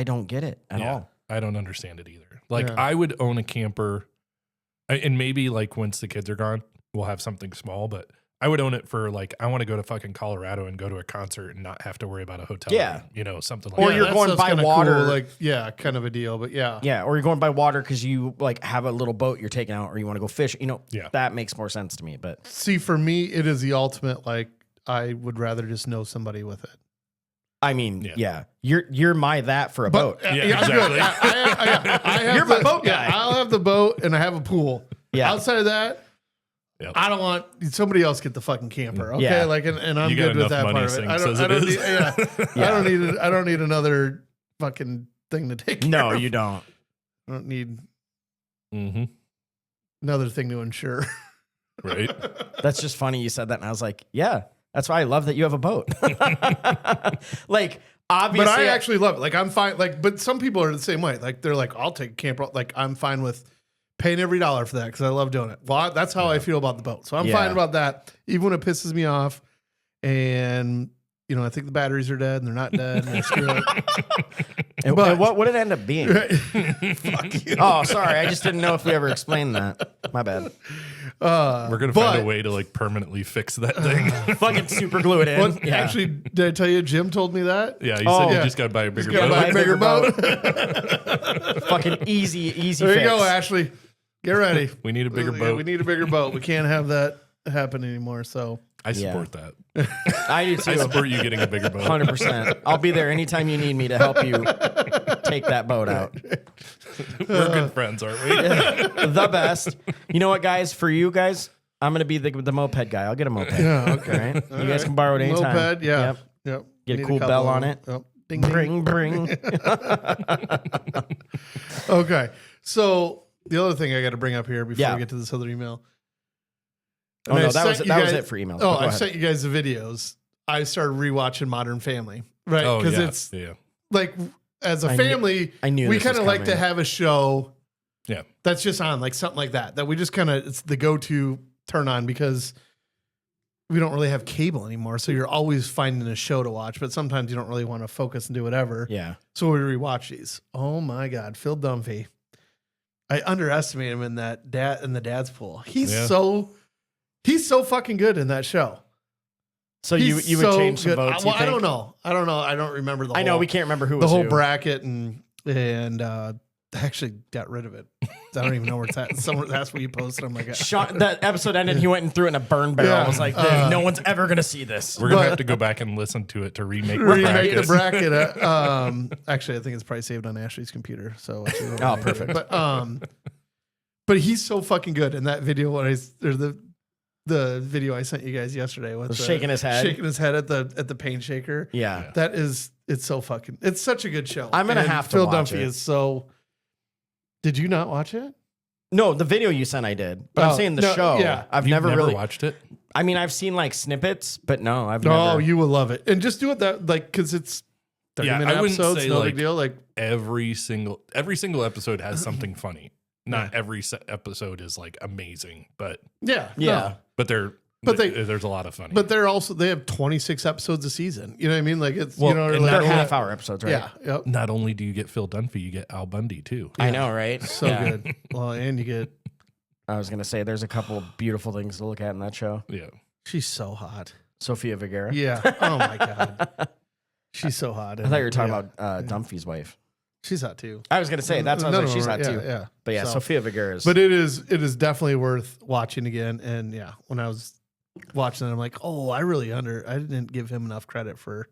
don't get it at yeah, all. I don't understand it either. Like Yeah. I would own a camper and maybe like once the kids are gone, we'll have something small, but I would own it for like, I want to go to fucking Colorado and go to a concert and not have to worry about a hotel Yeah. room, you know, something like Or that. you're that going stuff's by kinda water. cool, like, yeah, kind of a deal, but yeah. Yeah, or you're going by water because you like have a little boat you're taking out, or you want to go fish. You know, Yeah. that makes more sense to me. But See, for me, it is the ultimate, like, I would rather just know somebody with it. I mean, Yeah. yeah, you're my that for a boat. Yeah, Yeah, I'm good. exactly. I have You're my boat yeah, guy. I'll have the boat and I have a pool. Yeah. Outside of that, Yep. I don't want somebody else get the fucking camper. Okay. Yeah. Like, and I'm You got good with enough that money part of it. sinks I don't, as I it don't is. need, yeah. Yeah. I don't need another fucking thing to take care No, of. you don't. I don't need Mm-hmm. another thing to insure. Right. That's just funny you said that, and I was like, yeah, that's why I love that you have a boat. Like, obviously, But I actually love it. Like I'm fine. Like, but some people are the same way. Like they're like, I'll take a camper. Like I'm fine with paying every dollar for that because I love doing it. Well, that's how I feel about the boat. So I'm Yeah. fine about that, even when it pisses me off. And you know, I think the batteries are dead and they're not dead. And I screw it. And but- what would it end up being? Fuck you. Oh, sorry, I just didn't know if we ever explained that. My bad. We're going to but- find a way to like permanently fix that thing. Fucking super glue it in. Well, Yeah. actually, did I tell you Jim told me that? Yeah. You Oh. said you Yeah. just got to buy a bigger Gotta boat. buy a bigger boat. Fucking easy There fix. you go, Ashley. Get ready. We need a bigger Yeah, boat. We need a bigger boat. We can't have that happen anymore. So I support that. I do too. I support you getting a bigger boat. 100%. I'll be there anytime you need me to help you take that boat out. We're good friends, aren't we? The best. You know what, guys? For you guys, I'm going to be the moped guy. I'll get a moped. yeah, All right. You guys can borrow it anytime. moped. Yeah. Yep. Yep. Get a Need cool couple bell of on them. it. Yep. Ding, ding. Bring. Okay. So the other thing I got to bring up here before Yeah. we get to this other email. Oh, And no, I that was sent you was guys- it for emails. Oh, But go I ahead. sent you guys the videos. I started rewatching Modern Family, right? Oh, Because yeah. it's yeah. like as a I knew- family, I knew we this kind of was like to coming. have a show Yeah. that's just on, like something like that. That we just kind of it's the go-to turn on because we don't really have cable anymore. So you're always finding a show to watch, but sometimes you don't really want to focus and do whatever. Yeah. So we rewatch these. Oh my God, Phil Dunphy. I underestimate him in the dad's pool. He's Yeah. so fucking good in that show. So you He's would so change some good. votes? Well, you I think? don't know. I don't remember the I know whole, we can't remember who the was whole who. bracket and I actually got rid of it. I don't even know where it's at. Someone asked what you posted. I'm like, Shaun, that episode ended. He went and threw it in a burn barrel. Yeah. I was like, no one's ever gonna see this. We're going But- to have to go back and listen to it to remake the remake the bracket. bracket. Actually, I think it's probably saved on Ashley's computer. So Oh, perfect. But he's so fucking good in that video. The video I sent you guys yesterday with Shaking his head. shaking his head at the paint shaker. Yeah. It's such a good show. I'm gonna And have to Phil watch Dunphy it. is so. Did you not watch it? No, the video you sent I did, but I'm Oh, saying the no, show. yeah. I've You've never really. watched it. I mean, I've seen like snippets, but no, I've Oh, never. you will love it. And just do it that like because it's 30-minute I wouldn't episodes, say no like big deal. Like every single episode has something funny. Not every episode is like amazing, but yeah. but there's a lot of funny. But they have 26 episodes a season. You know what I mean? Like it's Well, you know and like, They're half-hour episodes, right? Yeah. Yep. not only do you get Phil Dunphy, you get Al Bundy too. I know, right? So Yeah. good. Well, and you get I was gonna say there's a couple beautiful things to look at in that show. Yeah. she's so hot. Sofia Vergara. Yeah. Oh my god. She's so hot. I thought you were talking about Dunphy's wife. She's hot too. I was gonna say that's what I was like. She's hot too. Yeah. But yeah, So- Sofia Vergara is. But it is definitely worth watching again. And yeah, when I was watching it, I'm like, oh, I didn't give him enough credit for.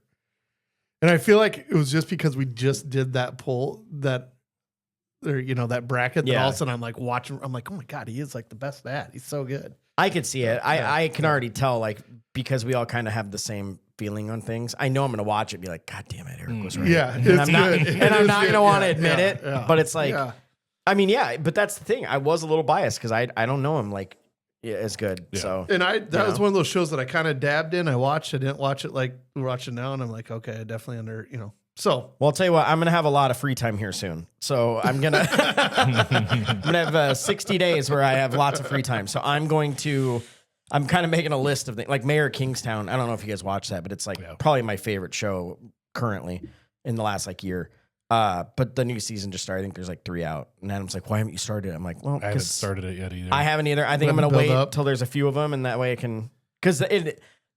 And I feel like it was just because we just did that poll that bracket. That Yeah. all of a sudden I'm like watching. I'm like, oh my god, he is like the best at. He's so good. I could see it. I can already tell, like, because we all kind of have the same feeling on things. I know I'm going to watch it and be like, God damn it, Erik was right. Yeah, And it's I'm not, good. and It I'm is not good. going to want to Yeah, admit yeah, it, yeah. but it's like, Yeah. I mean, yeah, but that's the thing. I was a little biased because I don't know him like as good. Yeah. So And that was know? one of those shows that I kind of dabbed in. I watched. I didn't watch it like we're watching now, and I'm like, okay, I definitely So well, I'll tell you what, I'm going to have a lot of free time here soon. So I'm going to I'm going to have 60 days where I have lots of free time. So I'm kind of making a list of things like Mayor of Kingstown. I don't know if you guys watch that, but it's like probably my favorite show currently in the last like year. But the new season just started. I think there's like 3 out. And Adam's like, why haven't you started it? I'm like, well, I haven't started it yet either. I haven't either. I think I'm Let going it to build wait up. till there's a few of them. And that way I can, because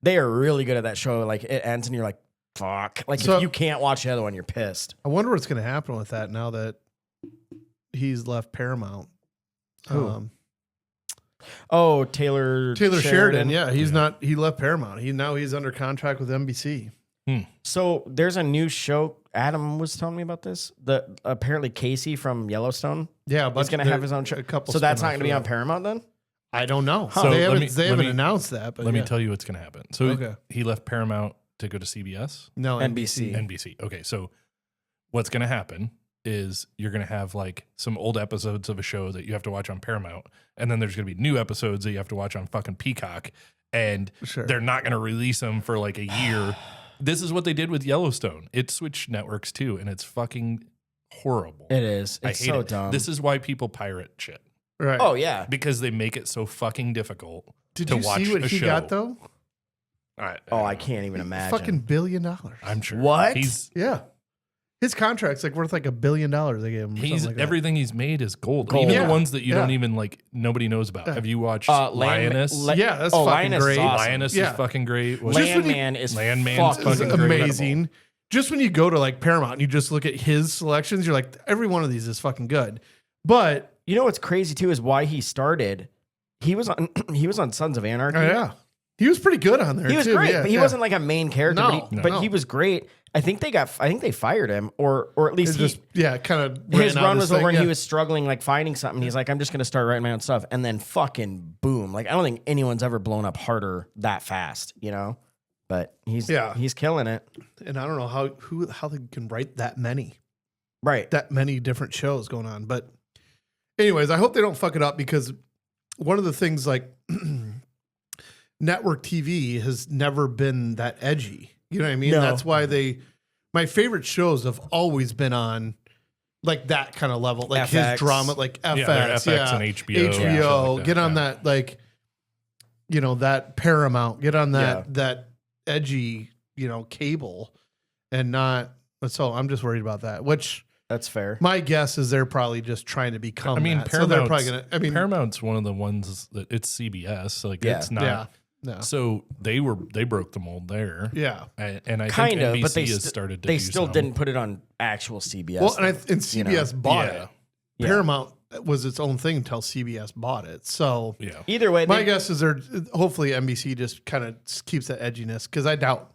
they are really good at that show. Like it ends and you're like, fuck. Like So- if you can't watch the other one, you're pissed. I wonder what's going to happen with that now that he's left Paramount. Who? Oh, Taylor Sheridan. Yeah, he's not. He left Paramount. He's under contract with NBC. So there's a new show. Adam was telling me about this. Apparently Casey from Yellowstone Yeah, is going to have his own show. A couple. So that's not going to be on spin-offs. Paramount then? I don't know. So they let haven't me- announced that. But Let yeah. me tell you what's going to happen. So Okay. he left Paramount to go to CBS, No, NBC. NBC. Okay, so what's going to happen is you're going to have like some old episodes of a show that you have to watch on Paramount, and then there's going to be new episodes that you have to watch on fucking Peacock, and Sure. they're not going to release them for like a year. This is what they did with Yellowstone. It switched networks too, and it's fucking horrible. It is. I It's hate so it. dumb. This is why people pirate shit, Right. Oh, yeah. because they make it so fucking difficult Did to you watch see what a he show. got though? Oh, I can't even imagine. Fucking $1 billion. I'm sure. What? He's Yeah. His contract's like worth like $1 billion they gave him. or He's something like that. everything he's made is gold. Gold. Even Yeah. the ones that you don't Yeah. even like, nobody knows about. Yeah. Have you watched Land- Lioness? Yeah, that's fucking Lioness great. Is awesome. Lioness Yeah. is fucking great. Just when you- Landman is Landman's fucking It's fucking incredible. amazing. Just when you go to like Paramount and you just look at his selections, you're like, every one of these is fucking good. But You know what's crazy too is why he started. He was on Sons of Anarchy. yeah, he was pretty good on there. He was too. great, Yeah, but he yeah. wasn't like a main character. No, but no. he was great. I think they fired him, or at least It's just kind of his run was over, and he was struggling, like finding something. He's like, I'm just gonna start writing my own stuff, and then fucking boom! Like I don't think anyone's ever blown up harder that fast, you know. But he's killing it, And I don't know how they can write that many different shows going on. But anyways, I hope they don't fuck it up because one of the things like network TV has never been that edgy. You know what I mean? No. That's why my favorite shows have always been on like that kind of level, like FX. his drama, like FX, they're FX and HBO, HBO, yeah, shit like get that, on yeah. that, like, that Paramount, get on that edgy, cable and not. So I'm just worried about that, which that's fair. my guess is they're probably just trying to become I mean, that. So they're probably Paramount's, going to, Paramount's one of the ones that it's CBS. Like Yeah. it's not. yeah. No. So they broke the mold there. Yeah. And I Kind think of, NBC but they has started to they do still some. didn't put it on actual CBS. Well, and though, CBS bought it. Yeah. Paramount was its own thing until CBS bought it. So Yeah. Either way, my guess is hopefully NBC just kind of keeps that edginess because I doubt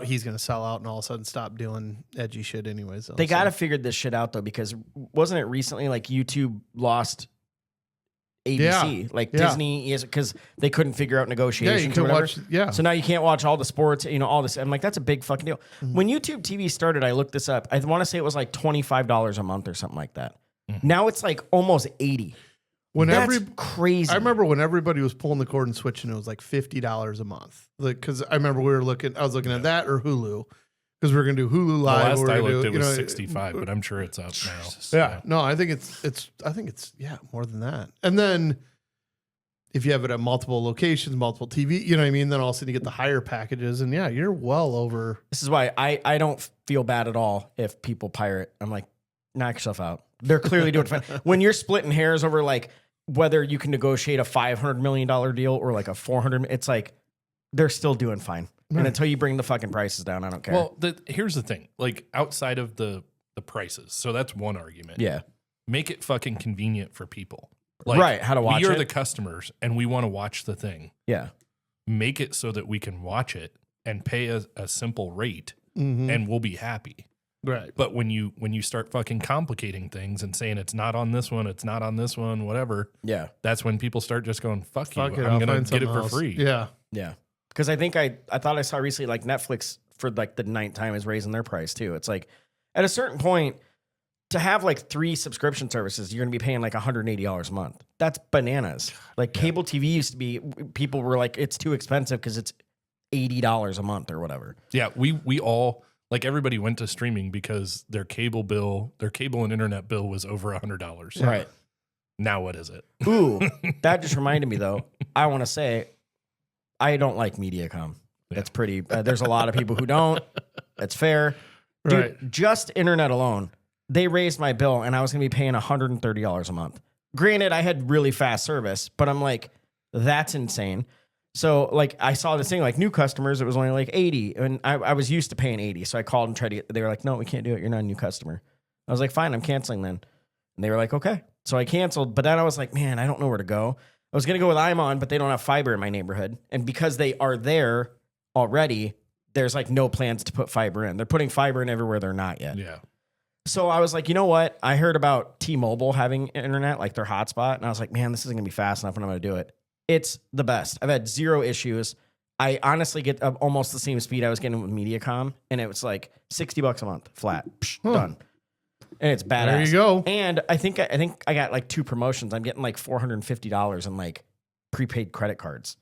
he's going to sell out and all of a sudden stop doing edgy shit anyways. Though, they got to figure this shit out though, because wasn't it recently like YouTube lost ABC, Yeah. Disney is because they couldn't figure out negotiations. you or can whatever. watch. Yeah. So now you can't watch all the sports, all this. I'm like, that's a big fucking deal. When YouTube TV started, I looked this up. I want to say it was like $25 a month or something like that. Now it's like almost 80. That's crazy. I remember when everybody was pulling the cord and switching, it was like $50 a month. Like, because I remember I was looking at that or Hulu, because we were going to do Hulu Live. The last I looked, it was 65, but I'm sure it's up now. Yeah, no, I think it's more than that. And then if you have it at multiple locations, multiple TV, you know what I mean? Then all of a sudden you get the higher packages, and you're well over. This is why I don't feel bad at all if people pirate. I'm like, knock yourself out. They're clearly doing fine. When you're splitting hairs over like whether you can negotiate a $500 million deal or like a $400, it's like they're still doing fine. And until you bring the fucking prices down, I don't care. Well, here's the thing. Like outside of the prices, so that's one argument. Yeah. Make it fucking convenient for people. Like, right, how to watch it. We are the customers, and we want to watch the thing. Yeah. Make it so that we can watch it and pay a simple rate, and we'll be happy. Right. But when you start fucking complicating things and saying it's not on this one, it's not on this one, whatever. Yeah. That's when people start just going, fuck you. It, I'm going to get it for free. Yeah. Yeah. Because I think I thought I saw recently like Netflix for like the 9th time is raising their price too. It's like at a certain point to have like 3 subscription services, you're going to be paying like $180 a month. That's bananas. Like cable TV used to be, people were like, it's too expensive because it's $80 a month or whatever. Yeah. We all, like everybody went to streaming because their cable and internet bill was over $100. Right. Now what is it? Ooh, that just reminded me though. I want to say I don't like Mediacom. That's pretty. There's a lot of people who don't. That's fair. Dude, Right. just internet alone, they raised my bill and I was going to be paying $130 a month. Granted, I had really fast service, but I'm like, that's insane. So like I saw this thing like new customers, it was only like 80 and I was used to paying 80. So I called and tried to get, they were like, no, we can't do it. You're not a new customer. I was like, fine, I'm canceling then. And they were like, okay. So I canceled, but then I was like, man, I don't know where to go. I was going to go with IMON, but they don't have fiber in my neighborhood. And because they are there already, there's like no plans to put fiber in. They're putting fiber in everywhere they're not yet. Yeah. So I was like, you know what? I heard about T-Mobile having internet, like their hotspot. And I was like, man, this isn't going to be fast enough and I'm going to do it. It's the best. I've had 0 issues. I honestly get almost the same speed I was getting with Mediacom. And it was like $60 a month, flat, done. And it's badass. There you go. And I think I got like 2 promotions. I'm getting like $450 in like prepaid credit cards.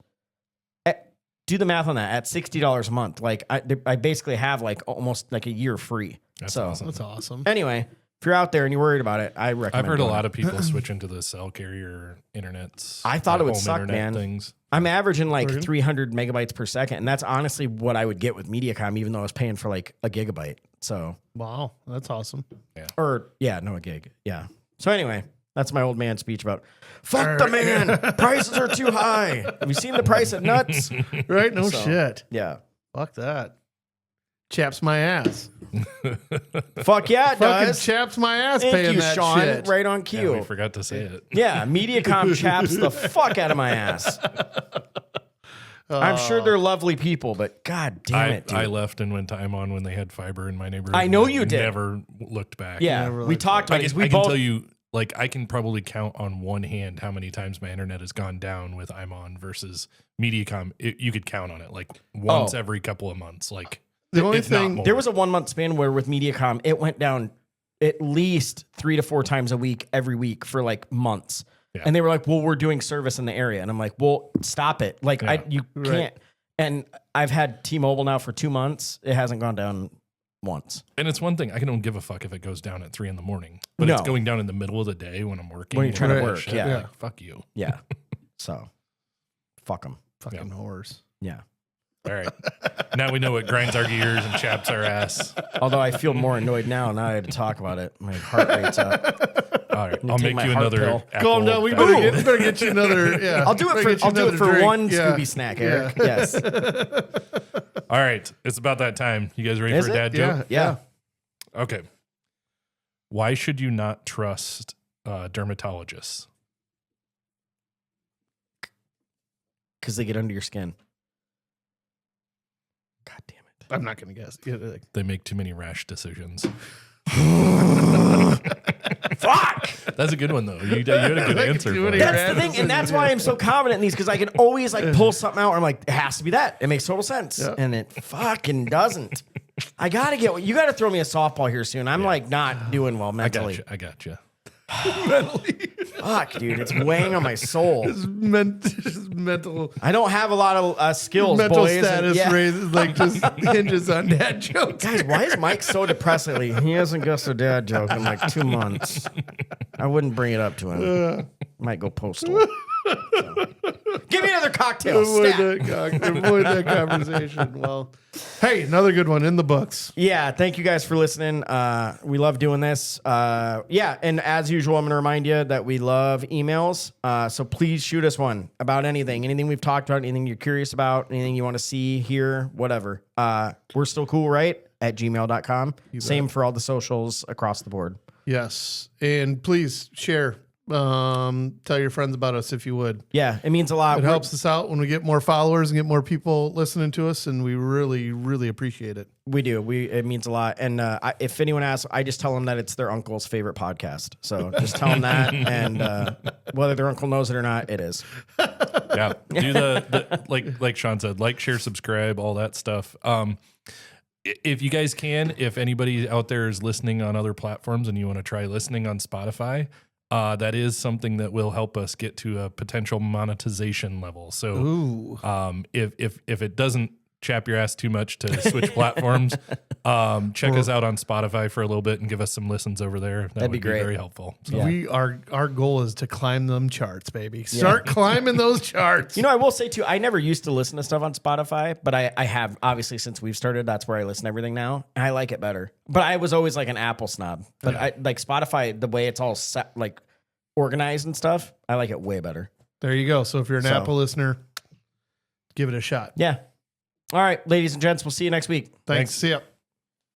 Do the math on that. At $60 a month, like I basically have like almost like a year free. That's so awesome. That's awesome. Anyway, if you're out there and you're worried about it, I recommend. I've heard a doing lot it. of people switching to the cell carrier internets. I thought it would home suck, internet man. Things. I'm averaging like 300 megabytes per second, and that's honestly what I would get with Mediacom, even though I was paying for like a gigabyte. So Wow, that's awesome. a gig. Yeah. So anyway, that's my old man speech about fuck the man. Prices are too high. Have you seen the price of nuts? Right? No So, shit. Yeah. Fuck that. Chaps my ass. Fuck yeah, it Fucking does. chaps my ass Thank paying you, that Shaun. shit. Right on Yeah, cue. we forgot to say it. Yeah, Mediacom chaps the fuck out of my ass. I'm sure they're lovely people, but god damn it, dude. I left and went to IMON when they had fiber in my neighborhood. I know and you did. Never looked back. Yeah, Never we looked talked about it. We I can both. tell you, like, I can probably count on one hand how many times my internet has gone down with IMON versus Mediacom. You could count on it, like once every couple of months. Like The only if not thing- more. There was a 1 month span where with Mediacom, it went down at least 3 to 4 times a week, every week for like months. Yeah. And they were like, well, we're doing service in the area. And I'm like, well, stop it. Like Yeah. you can't. And I've had T-Mobile now for 2 months. It hasn't gone down once. And it's one thing, I don't give a fuck if it goes down at 3 a.m, but it's No. going down in the middle of the day when I'm working. When you're trying to or work, shit, yeah. like, fuck you. Yeah. So fuck them. Fucking whores. Yeah. All right. Now we know what grinds our gears and chaps our ass. Although I feel more annoyed now I had to talk about it. My heart rate's up. All right. I'll take make my you heart another pill. apple Calm down. We fashioned. better get you another. Yeah. I'll do it for one Scooby snack, Eric. Yeah. Yes. All right. It's about that time. You guys ready Is for a it? dad joke? Yeah. Okay. Why should you not trust dermatologists? Because they get under your skin. God damn it. I'm not going to guess. Yeah, like, They make too many rash decisions. Fuck! That's a good one, though. You had a good answer. too for many it. That's the thing, and that's why I'm so confident in these, because I can always like pull something out where I'm like, it has to be that. It makes total sense. Yeah. And it fucking doesn't. I gotta you gotta throw me a softball here soon. I'm like not doing well I mentally. got you. Mentally. Fuck, dude, it's weighing on my soul. Just mental I don't have a lot of skills, mental boys. status Yeah. raises, like just hinges on dad jokes. Guys, why is Mike so depressed lately? He hasn't guessed a dad joke in like 2 months. I wouldn't bring it up to him. Might go postal. So. Give me another cocktail. Avoid Stat. avoid that conversation. Well, hey, another good one in the books. Yeah, thank you guys for listening. We love doing this. Yeah, and as usual, I'm going to remind you that we love emails. So please shoot us one about anything we've talked about, anything you're curious about, anything you want to see, hear, whatever. We're still cool, right? At gmail.com. Same for all the socials across the board. Yes, and please share. Tell your friends about us if you would. Yeah, it means a lot. It helps us out when we get more followers and get more people listening to us, and we really, really appreciate it. We do. It means a lot. And if anyone asks, I just tell them that it's their uncle's favorite podcast. So just tell them that, and whether their uncle knows it or not, it is. Yeah, do the like Shaun said, like, share, subscribe, all that stuff. If you guys can, if anybody out there is listening on other platforms and you want to try listening on Spotify, that is something that will help us get to a potential monetization level. So, if it doesn't chap your ass too much to switch platforms, check us out on Spotify for a little bit and give us some listens over there. That'd be be great. very helpful. So. Yeah. Our goal is to climb them charts, baby. Start climbing those charts. You know, I will say too, I never used to listen to stuff on Spotify, but I have, obviously, since we've started. That's where I listen to everything now, and I like it better. But I was always like an Apple snob. But I like Spotify, the way it's all set, like organized and stuff. I like it way better. There you go. So if you're an Apple listener, give it a shot. Yeah. All right, ladies and gents, we'll see you next week. Thanks. See ya.